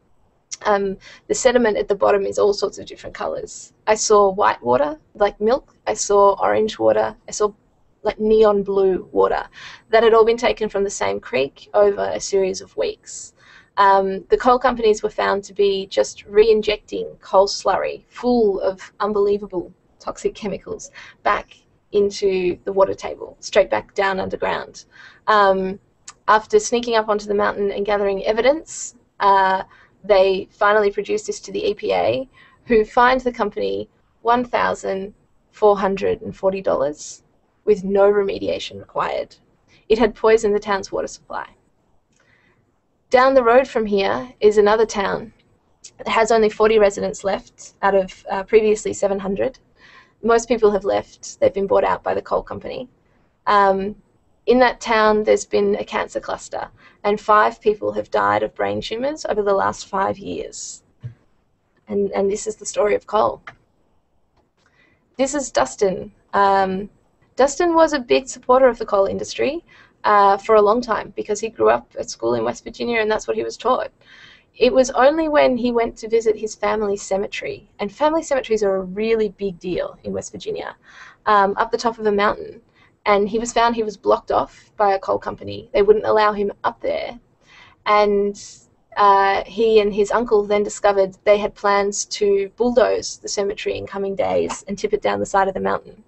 The sediment at the bottom is all sorts of different colours. I saw white water, like milk. I saw orange water. I saw like neon blue water that had all been taken from the same creek over a series of weeks. The coal companies were found to be just re-injecting coal slurry full of unbelievable toxic chemicals back into the water table, straight back down underground. After sneaking up onto the mountain and gathering evidence, they finally produced this to the EPA, who fined the company $1,440 with no remediation required. It had poisoned the town's water supply. Down the road from here is another town. It has only 40 residents left out of previously 700. Most people have left. They've been bought out by the coal company. In that town, there's been a cancer cluster, and 5 people have died of brain tumours over the last 5 years. And this is the story of coal. This is Dustin. Dustin was a big supporter of the coal industry for a long time because he grew up at school in West Virginia and that's what he was taught. It was only when he went to visit his family cemetery, and family cemeteries are a really big deal in West Virginia, up the top of a mountain, and he was found he was blocked off by a coal company. They wouldn't allow him up there, and he and his uncle then discovered they had plans to bulldoze the cemetery in coming days and tip it down the side of the mountain.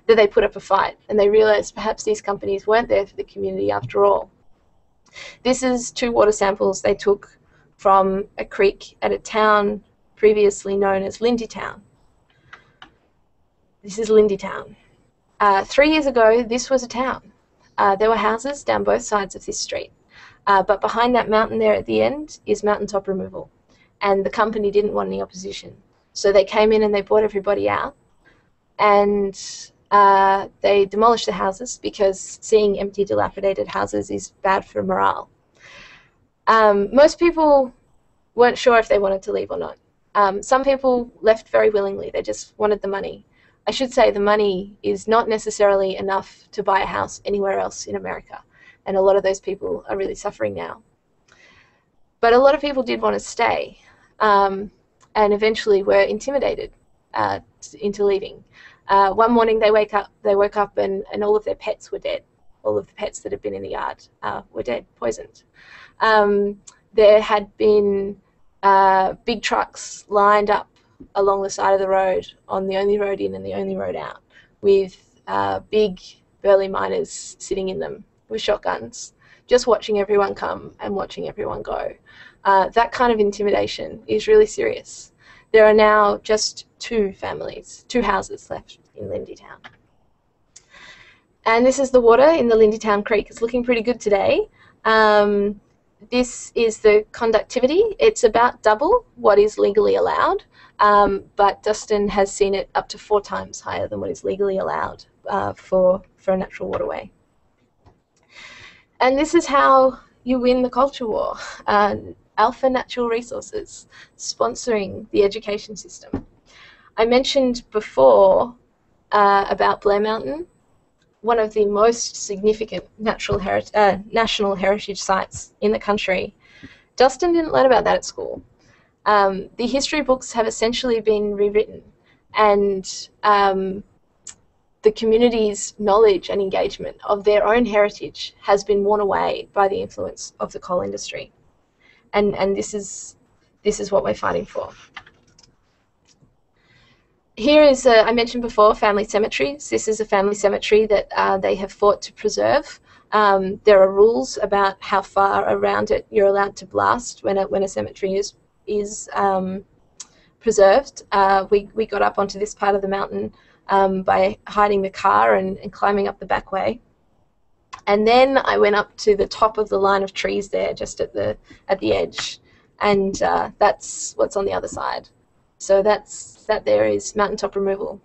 That they put up a fight, and they realized perhaps these companies weren't there for the community after all. This is 2 water samples they took from a creek at a town previously known as Lindytown. This is Lindytown. 3 years ago, this was a town. There were houses down both sides of this street, but behind that mountain there at the end is mountaintop removal, and the company didn't want any opposition. So they came in and they bought everybody out, and they demolished the houses because seeing empty, dilapidated houses is bad for morale. Most people weren't sure if they wanted to leave or not. Some people left very willingly. They just wanted the money. I should say the money is not necessarily enough to buy a house anywhere else in America, and a lot of those people are really suffering now. But a lot of people did want to stay, and eventually were intimidated into leaving. One morning they woke up and all of their pets were dead. all of the pets that had been in the yard were dead, poisoned. There had been big trucks lined up along the side of the road on the only road in and the only road out, with big burly miners sitting in them with shotguns, just watching everyone come and watching everyone go. That kind of intimidation is really serious. There are now just two houses left in Lindy Town. And this is the water in the Lindy Town Creek. It's looking pretty good today. This is the conductivity. It's about double what is legally allowed, but Dustin has seen it up to 4 times higher than what is legally allowed for a natural waterway. And this is how you win the culture war. Alpha Natural Resources sponsoring the education system. I mentioned before about Blair Mountain, one of the most significant national heritage sites in the country. Dustin didn't learn about that at school. The history books have essentially been rewritten, and the community's knowledge and engagement of their own heritage has been worn away by the influence of the coal industry. And this is what we're fighting for. Here is, I mentioned before, family cemeteries. This is a family cemetery that they have fought to preserve. There are rules about how far around it you're allowed to blast when a cemetery is preserved. We got up onto this part of the mountain by hiding the car and climbing up the back way. And then I went up to the top of the line of trees there, just at the edge, and that's what's on the other side. So that there is mountaintop removal.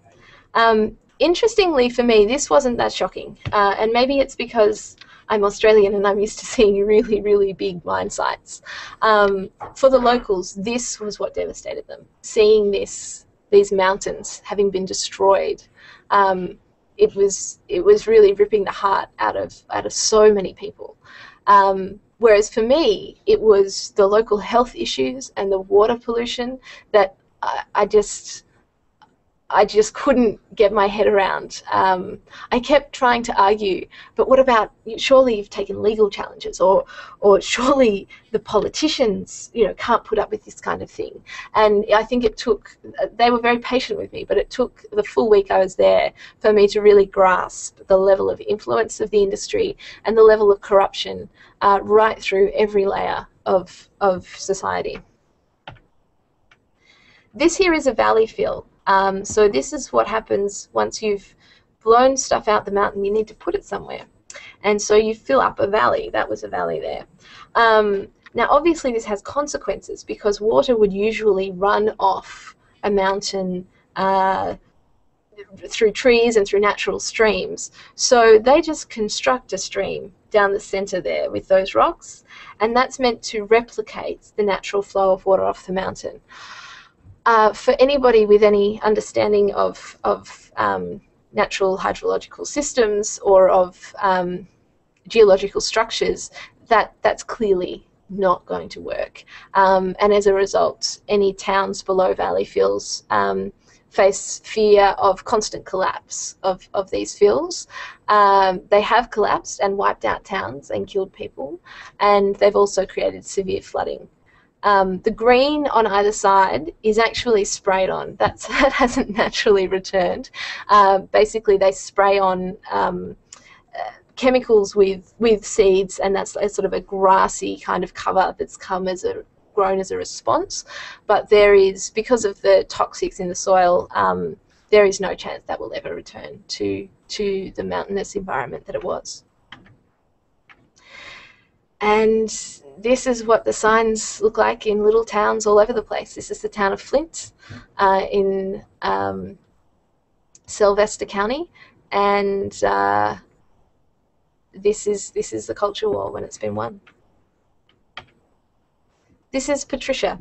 Interestingly for me, this wasn't that shocking, and maybe it's because I'm Australian and I'm used to seeing really, really big mine sites. For the locals, this was what devastated them. Seeing these mountains having been destroyed, it was really ripping the heart out of so many people. Whereas for me, it was the local health issues and the water pollution that I just couldn't get my head around. I kept trying to argue, but what about, surely you've taken legal challenges, or surely the politicians, can't put up with this kind of thing. And I think they were very patient with me, but it took the full week I was there for me to really grasp the level of influence of the industry and the level of corruption right through every layer of society. This here is a valley fill. So this is what happens once you've blown stuff out the mountain. You need to put it somewhere. And so you fill up a valley. That was a valley there. Now, obviously, this has consequences because water would usually run off a mountain through trees and through natural streams. So they just construct a stream down the center there with those rocks, and that's meant to replicate the natural flow of water off the mountain. For anybody with any understanding of natural hydrological systems or of geological structures, that's clearly not going to work. And as a result, any towns below valley fills face fear of constant collapse of these fills. They have collapsed and wiped out towns and killed people, and they've also created severe flooding. The green on either side is actually sprayed on. That hasn't naturally returned. Basically, they spray on chemicals with seeds, and that's a sort of a grassy kind of cover that's grown as a response. But there is, because of the toxics in the soil, there is no chance that will ever return to the mountainous environment that it was. And this is what the signs look like in little towns all over the place. This is the town of Flint in Sylvester County, and this is the culture war when it's been won. This is Patricia.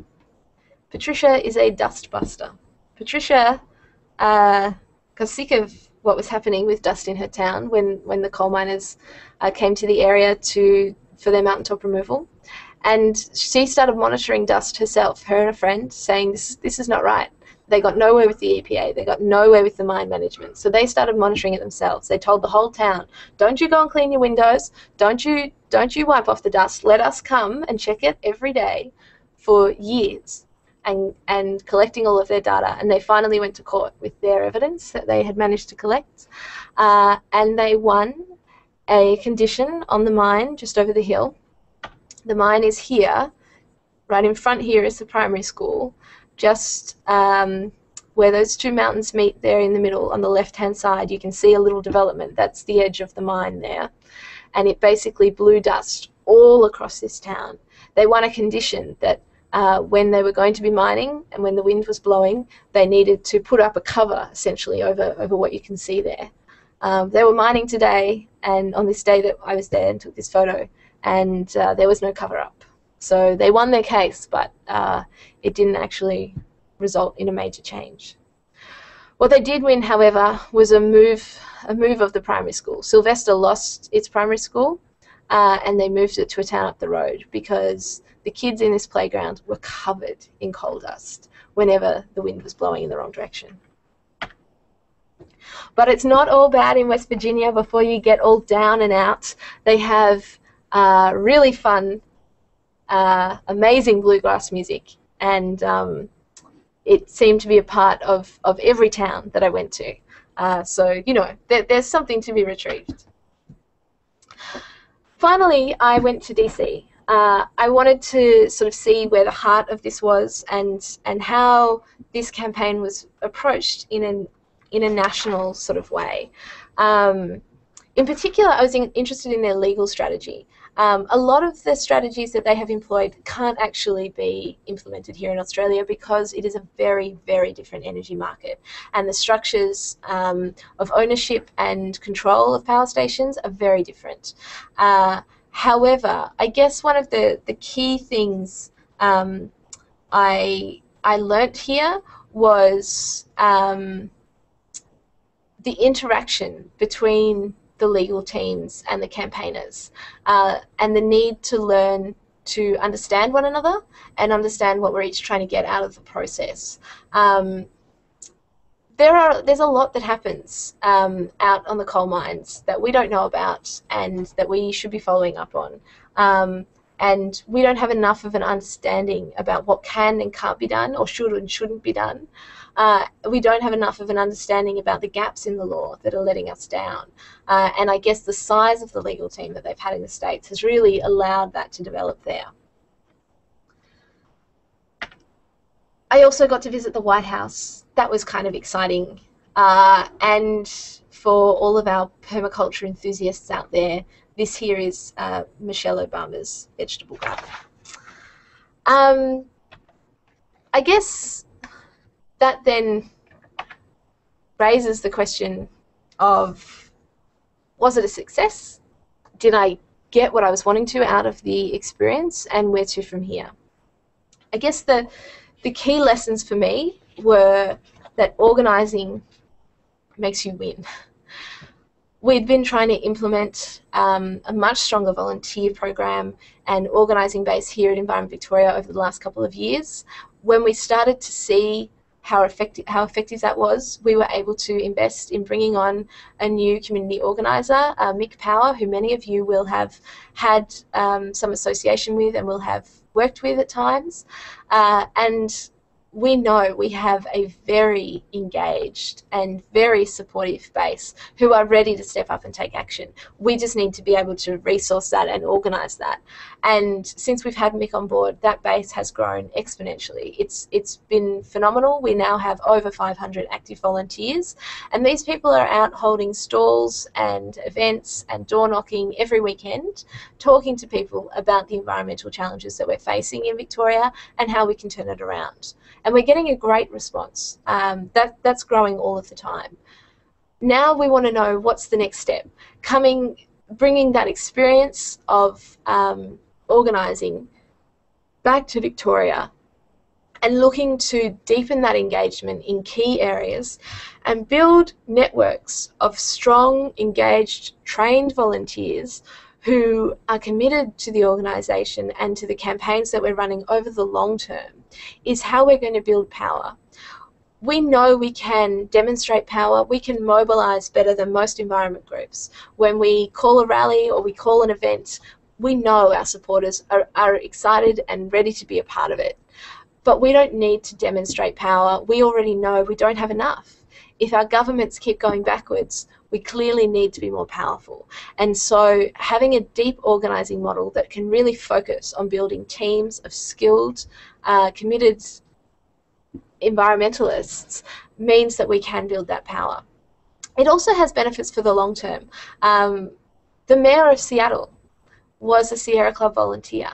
Patricia is a dust buster. Patricia got sick of what was happening with dust in her town when the coal miners came to the area for their mountaintop removal. And she started monitoring dust herself, her and a friend, saying, this is not right. they got nowhere with the EPA. They got nowhere with the mine management. So they started monitoring it themselves. They told the whole town, don't you go and clean your windows. Don't you wipe off the dust. Let us come and check it every day for years, and collecting all of their data. And they finally went to court with their evidence that they had managed to collect. And they won a condition on the mine just over the hill. The mine is here. Right in front here is the primary school. Just where those two mountains meet there in the middle on the left-hand side, you can see a little development. That's the edge of the mine there. And it basically blew dust all across this town. They won a condition that when they were going to be mining and when the wind was blowing, they needed to put up a cover essentially over what you can see there. They were mining today, and on this day that I was there and took this photo, and there was no cover up. So they won their case, but it didn't actually result in a major change. What they did win, however, was a move of the primary school. Sylvester lost its primary school, and they moved it to a town up the road because the kids in this playground were covered in coal dust whenever the wind was blowing in the wrong direction. But it's not all bad in West Virginia. Before you get all down and out, they have really fun, amazing bluegrass music, and it seemed to be a part of every town that I went to. So, you know, there's something to be retrieved. Finally, I went to DC. I wanted to sort of see where the heart of this was, and how this campaign was approached in a national sort of way. In particular, I was interested in their legal strategy. A lot of the strategies that they have employed can't actually be implemented here in Australia because it is a very, very different energy market, and the structures of ownership and control of power stations are very different. However, I guess one of the key things I learnt here was the interaction between the legal teams and the campaigners, and the need to learn to understand one another and understand what we're each trying to get out of the process. There's a lot that happens out on the coal mines that we don't know about and that we should be following up on. And we don't have enough of an understanding about what can and can't be done, or should and shouldn't be done. We don't have enough of an understanding about the gaps in the law that are letting us down. And I guess the size of the legal team that they've had in the States has really allowed that to develop there. I also got to visit the White House. That was kind of exciting. And for all of our permaculture enthusiasts out there, this here is Michelle Obama's vegetable garden. I guess that then raises the question of, was it a success? Did I get what I was wanting to out of the experience, and where to from here? I guess the key lessons for me were that organising makes you win. We'd been trying to implement a much stronger volunteer program and organising base here at Environment Victoria over the last couple of years. When we started to see how effective that was, we were able to invest in bringing on a new community organiser, Mick Power, who many of you will have had some association with and will have worked with at times. And we know we have a very engaged and very supportive base who are ready to step up and take action. We just need to be able to resource that and organise that. And since we've had Mick on board, that base has grown exponentially. It's been phenomenal. We now have over 500 active volunteers, and these people are out holding stalls and events and door knocking every weekend, talking to people about the environmental challenges that we're facing in Victoria and how we can turn it around. And we're getting a great response. That's growing all of the time. Now we want to know what's the next step. Bringing that experience of organising back to Victoria and looking to deepen that engagement in key areas and build networks of strong, engaged, trained volunteers who are committed to the organisation and to the campaigns that we're running over the long term is how we're going to build power. we know we can demonstrate power, we can mobilise better than most environment groups. When we call a rally or we call an event, we know our supporters are excited and ready to be a part of it. But we don't need to demonstrate power. We already know we don't have enough. If our governments keep going backwards, we clearly need to be more powerful. And so having a deep organising model that can really focus on building teams of skilled, committed environmentalists means that we can build that power. It also has benefits for the long term. The mayor of Seattle was a Sierra Club volunteer,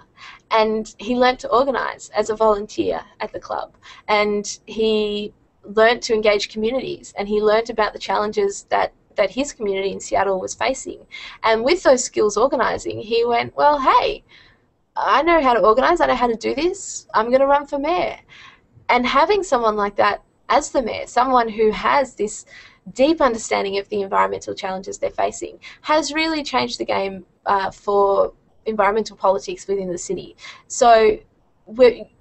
and he learnt to organise as a volunteer at the club, and he learnt to engage communities, and he learnt about the challenges that his community in Seattle was facing. And with those skills organising, he went, well, hey, I know how to organise, I know how to do this, I'm going to run for mayor. And having someone like that as the mayor, someone who has this deep understanding of the environmental challenges they're facing, has really changed the game for environmental politics within the city. So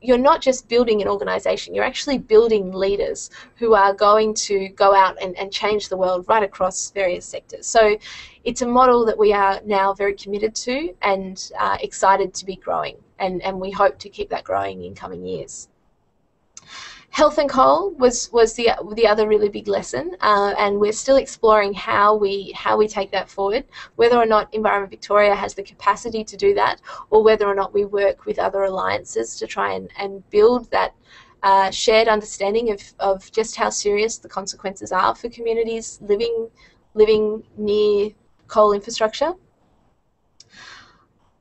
you're not just building an organisation, you're actually building leaders who are going to go out and change the world right across various sectors. So it's a model that we are now very committed to and excited to be growing, and we hope to keep that growing in coming years. Health and coal was the other really big lesson, and we're still exploring how we take that forward, whether or not Environment Victoria has the capacity to do that, or whether or not we work with other alliances to try and build that shared understanding of just how serious the consequences are for communities living near coal infrastructure.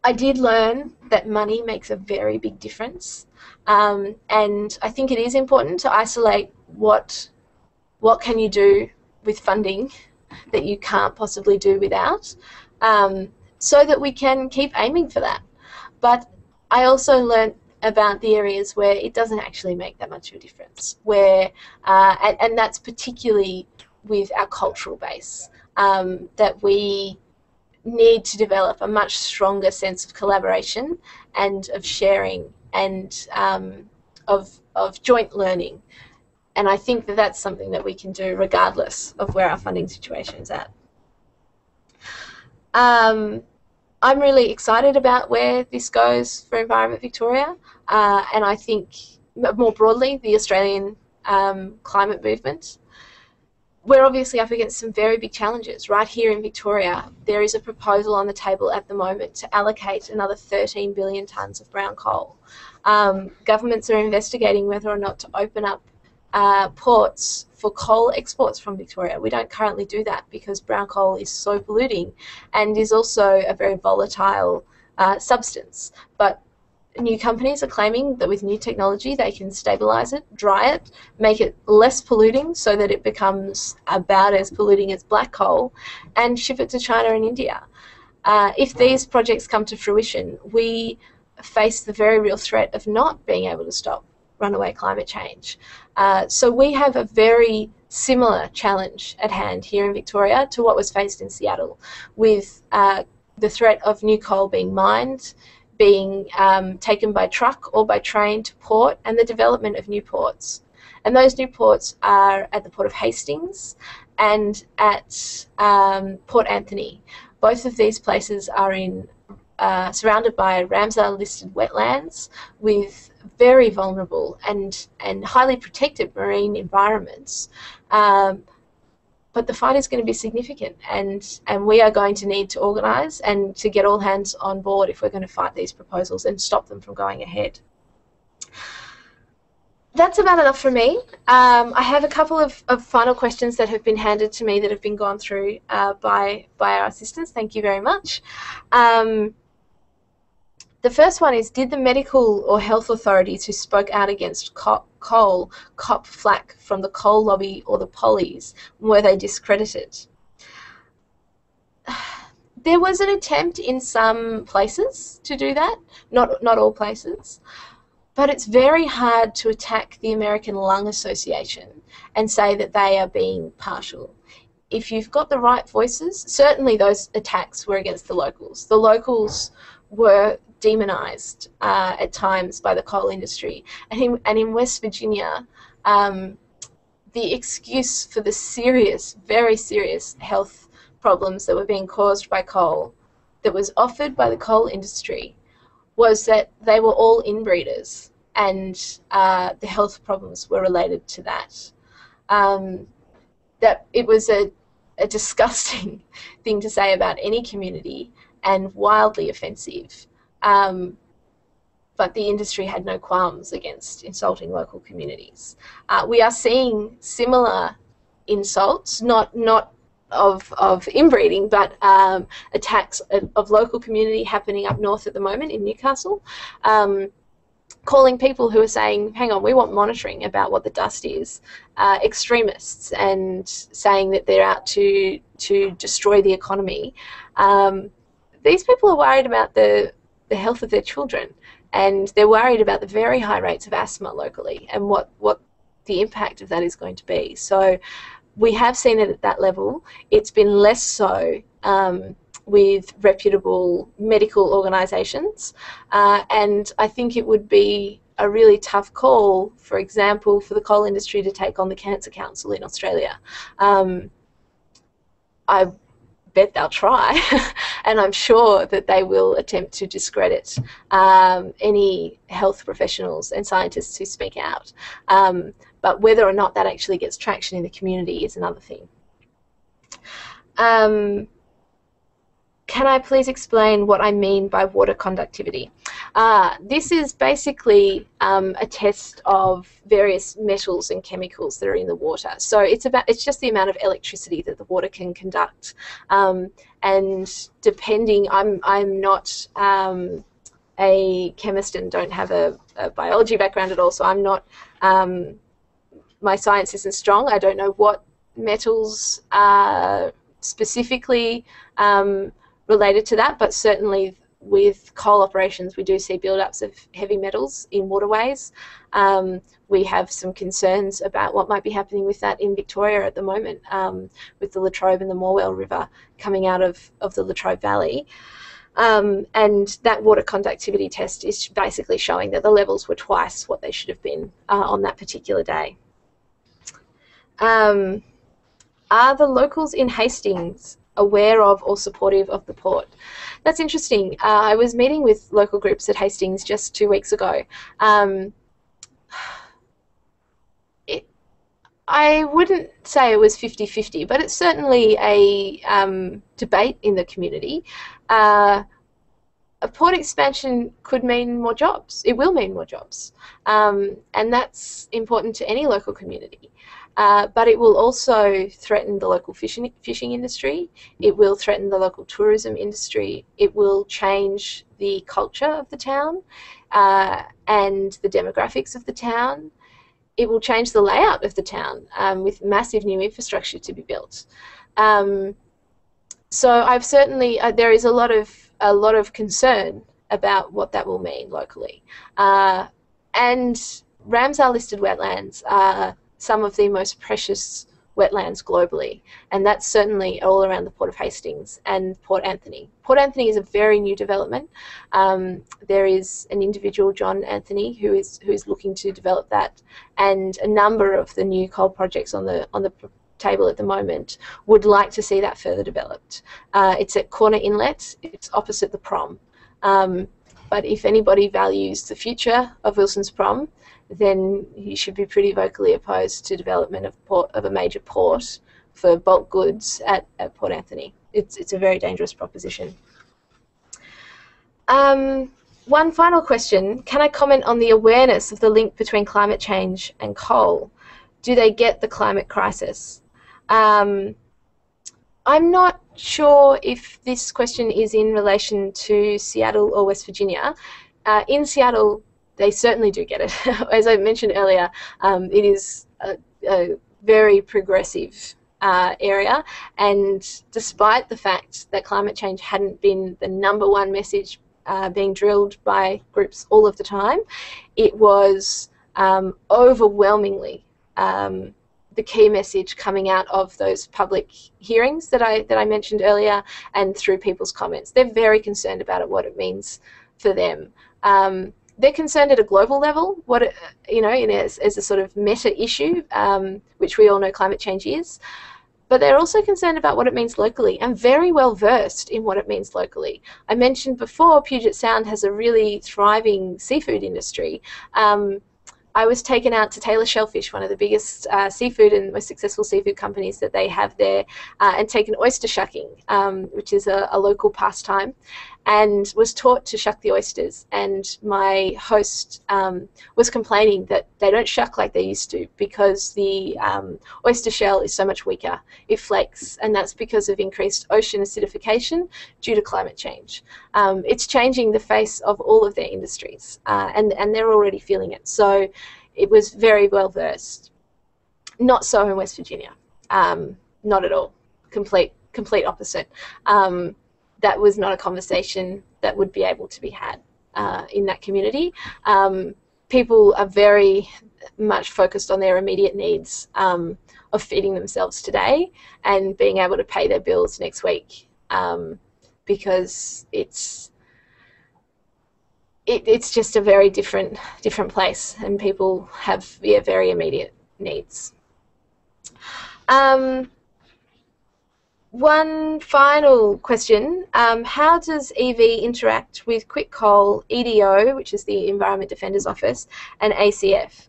I did learn that money makes a very big difference. And I think it is important to isolate what can you do with funding that you can't possibly do without, so that we can keep aiming for that. But I also learned about the areas where it doesn't actually make that much of a difference, where and that's particularly with our cultural base, that we need to develop a much stronger sense of collaboration and of sharing and of joint learning. And I think that that's something that we can do regardless of where our funding situation is at. I'm really excited about where this goes for Environment Victoria, and I think more broadly the Australian climate movement. We're obviously up against some very big challenges. Right here in Victoria, there is a proposal on the table at the moment to allocate another 13 billion tonnes of brown coal. Governments are investigating whether or not to open up ports for coal exports from Victoria. We don't currently do that because brown coal is so polluting and is also a very volatile substance. But new companies are claiming that with new technology they can stabilise it, dry it, make it less polluting so that it becomes about as polluting as black coal, and ship it to China and India. If these projects come to fruition, we face the very real threat of not being able to stop runaway climate change. So we have a very similar challenge at hand here in Victoria to what was faced in Seattle, with the threat of new coal being mined, being taken by truck or by train to port, and the development of new ports. And those new ports are at the Port of Hastings and at Port Anthony. Both of these places are surrounded by Ramsar-listed wetlands with very vulnerable and highly protected marine environments. But the fight is going to be significant, and we are going to need to organise and to get all hands on board if we're going to fight these proposals and stop them from going ahead. That's about enough for me. I have a couple of final questions that have been handed to me that have been gone through by our assistants. Thank you very much. The first one is, did the medical or health authorities who spoke out against coal cop flack from the coal lobby or the pollies? Were they discredited? There was an attempt in some places to do that, not all places, but it's very hard to attack the American Lung Association and say that they are being partial. If you've got the right voices, certainly those attacks were against the locals. The locals were demonised at times by the coal industry. And in West Virginia, the excuse for the serious, very serious health problems that were being caused by coal that was offered by the coal industry was that they were all inbreeders, and the health problems were related to that. That it was a disgusting thing to say about any community and wildly offensive. But the industry had no qualms against insulting local communities. We are seeing similar insults, not of inbreeding, but attacks of local community happening up north at the moment in Newcastle, calling people who are saying, hang on, we want monitoring about what the dust is, extremists, and saying that they're out to destroy the economy. These people are worried about the health of their children, and they're worried about the very high rates of asthma locally and what the impact of that is going to be. So we have seen it at that level. It's been less so with reputable medical organisations, and I think it would be a really tough call, for example, for the coal industry to take on the Cancer Council in Australia. I bet they'll try, and I'm sure that they will attempt to discredit any health professionals and scientists who speak out. But whether or not that actually gets traction in the community is another thing. Can I please explain what I mean by water conductivity? This is basically a test of various metals and chemicals that are in the water. So it's just the amount of electricity that the water can conduct. And depending, I'm not a chemist and don't have a biology background at all, so I'm not, my science isn't strong. I don't know what metals are specifically related to that, but certainly with coal operations we do see build-ups of heavy metals in waterways. We have some concerns about what might be happening with that in Victoria at the moment, with the Latrobe and the Morwell River coming out of the Latrobe Valley. And that water conductivity test is basically showing that the levels were twice what they should have been on that particular day. Are the locals in Hastings aware of or supportive of the port? That's interesting. I was meeting with local groups at Hastings just 2 weeks ago. I wouldn't say it was 50-50, but it's certainly a debate in the community. A port expansion could mean more jobs. It will mean more jobs. And that's important to any local community. But it will also threaten the local fishing industry. It will threaten the local tourism industry. It will change the culture of the town and the demographics of the town. It will change the layout of the town with massive new infrastructure to be built. So I've certainly, there is a lot of concern about what that will mean locally. And Ramsar listed wetlands are some of the most precious wetlands globally, and that's certainly all around the Port of Hastings and Port Anthony. Port Anthony is a very new development. There is an individual, John Anthony, who is looking to develop that, and a number of the new coal projects on the table at the moment would like to see that further developed. It's at Corner Inlet. It's opposite the Prom. But if anybody values the future of Wilson's Prom, then you should be pretty vocally opposed to development of a major port for bulk goods at Port Anthony. It's a very dangerous proposition. One final question. Can I comment on the awareness of the link between climate change and coal? Do they get the climate crisis? I'm not sure if this question is in relation to Seattle or West Virginia. In Seattle, they certainly do get it. As I mentioned earlier, it is a very progressive area, and despite the fact that climate change hadn't been the #1 message being drilled by groups all of the time, it was overwhelmingly the key message coming out of those public hearings that I mentioned earlier, and through people's comments. They're very concerned about it, what it means for them. they're concerned at a global level, as a sort of meta issue, which we all know climate change is. But they're also concerned about what it means locally, and very well versed in what it means locally. I mentioned before, Puget Sound has a really thriving seafood industry. I was taken out to Taylor Shellfish, one of the biggest seafood and most successful seafood companies that they have there, and taken oyster shucking, which is a local pastime, and was taught to shuck the oysters. And my host was complaining that they don't shuck like they used to because the oyster shell is so much weaker. It flakes, and that's because of increased ocean acidification due to climate change. It's changing the face of all of their industries, and they're already feeling it. So it was very well versed. Not so in West Virginia. Not at all. Complete opposite. That was not a conversation that would be able to be had in that community. People are very much focused on their immediate needs of feeding themselves today and being able to pay their bills next week, because it's just a very different place, and people have very immediate needs. One final question, how does EV interact with Quick Coal, EDO, which is the Environment Defenders Office, and ACF?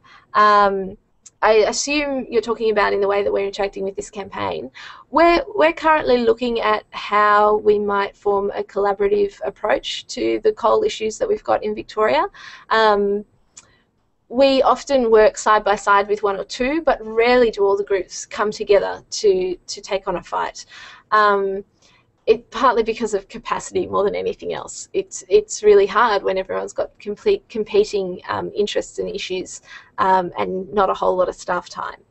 I assume you're talking about in the way that we're interacting with this campaign. We're currently looking at how we might form a collaborative approach to the coal issues that we've got in Victoria. We often work side by side with one or two, but rarely do all the groups come together to take on a fight. Partly because of capacity more than anything else. It's really hard when everyone's got competing interests and issues, and not a whole lot of staff time.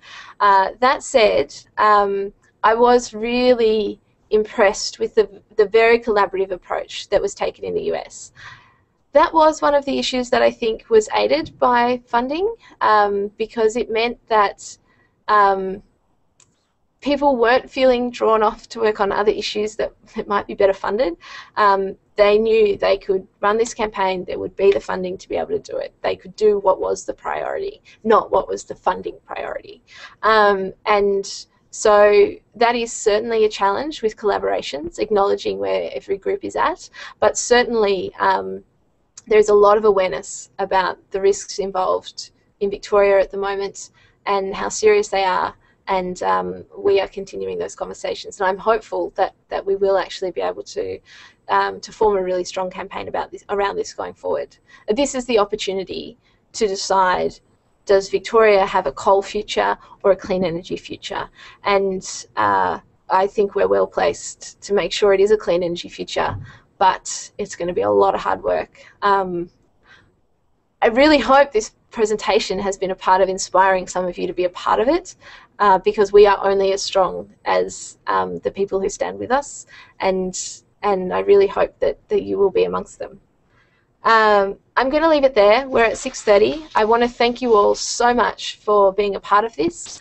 That said, I was really impressed with the very collaborative approach that was taken in the US. That was one of the issues that I think was aided by funding, because it meant that people weren't feeling drawn off to work on other issues that might be better funded. They knew they could run this campaign, there would be the funding to be able to do it. They could do what was the priority, not what was the funding priority. And so that is certainly a challenge with collaborations, acknowledging where every group is at, but certainly there's a lot of awareness about the risks involved in Victoria at the moment and how serious they are, and we are continuing those conversations. And I'm hopeful that we will actually be able to form a really strong campaign around this going forward. This is the opportunity to decide, does Victoria have a coal future or a clean energy future? And I think we're well placed to make sure it is a clean energy future, but it's going to be a lot of hard work. I really hope this presentation has been a part of inspiring some of you to be a part of it, because we are only as strong as the people who stand with us, and I really hope that you will be amongst them. I'm going to leave it there. We're at 6:30. I want to thank you all so much for being a part of this.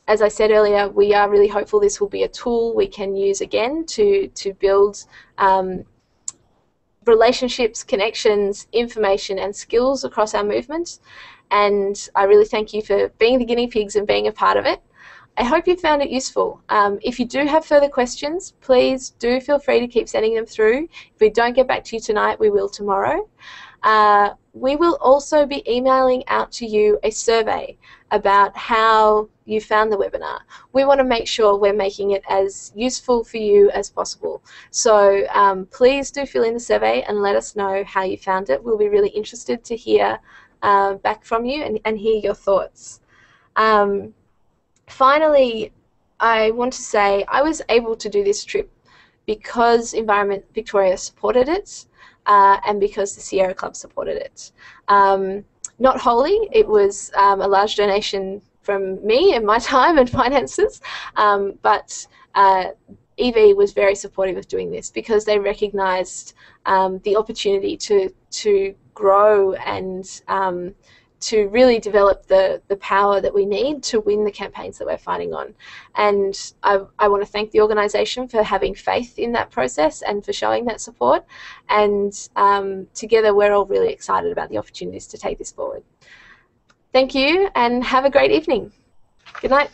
As I said earlier, we are really hopeful this will be a tool we can use again to build relationships, connections, information and skills across our movement. And I really thank you for being the guinea pigs and being a part of it. I hope you found it useful. If you do have further questions, please do feel free to keep sending them through. If we don't get back to you tonight, we will tomorrow. We will also be emailing out to you a survey about how you found the webinar. We want to make sure we're making it as useful for you as possible. So please do fill in the survey and let us know how you found it. We'll be really interested to hear back from you and hear your thoughts. Finally, I want to say I was able to do this trip because Environment Victoria supported it, and because the Sierra Club supported it. Not wholly, it was a large donation from me and my time and finances, but EV was very supportive of doing this because they recognised the opportunity to grow and to really develop the power that we need to win the campaigns that we're fighting on. And I want to thank the organisation for having faith in that process and for showing that support. And together we're all really excited about the opportunities to take this forward. Thank you and have a great evening. Good night.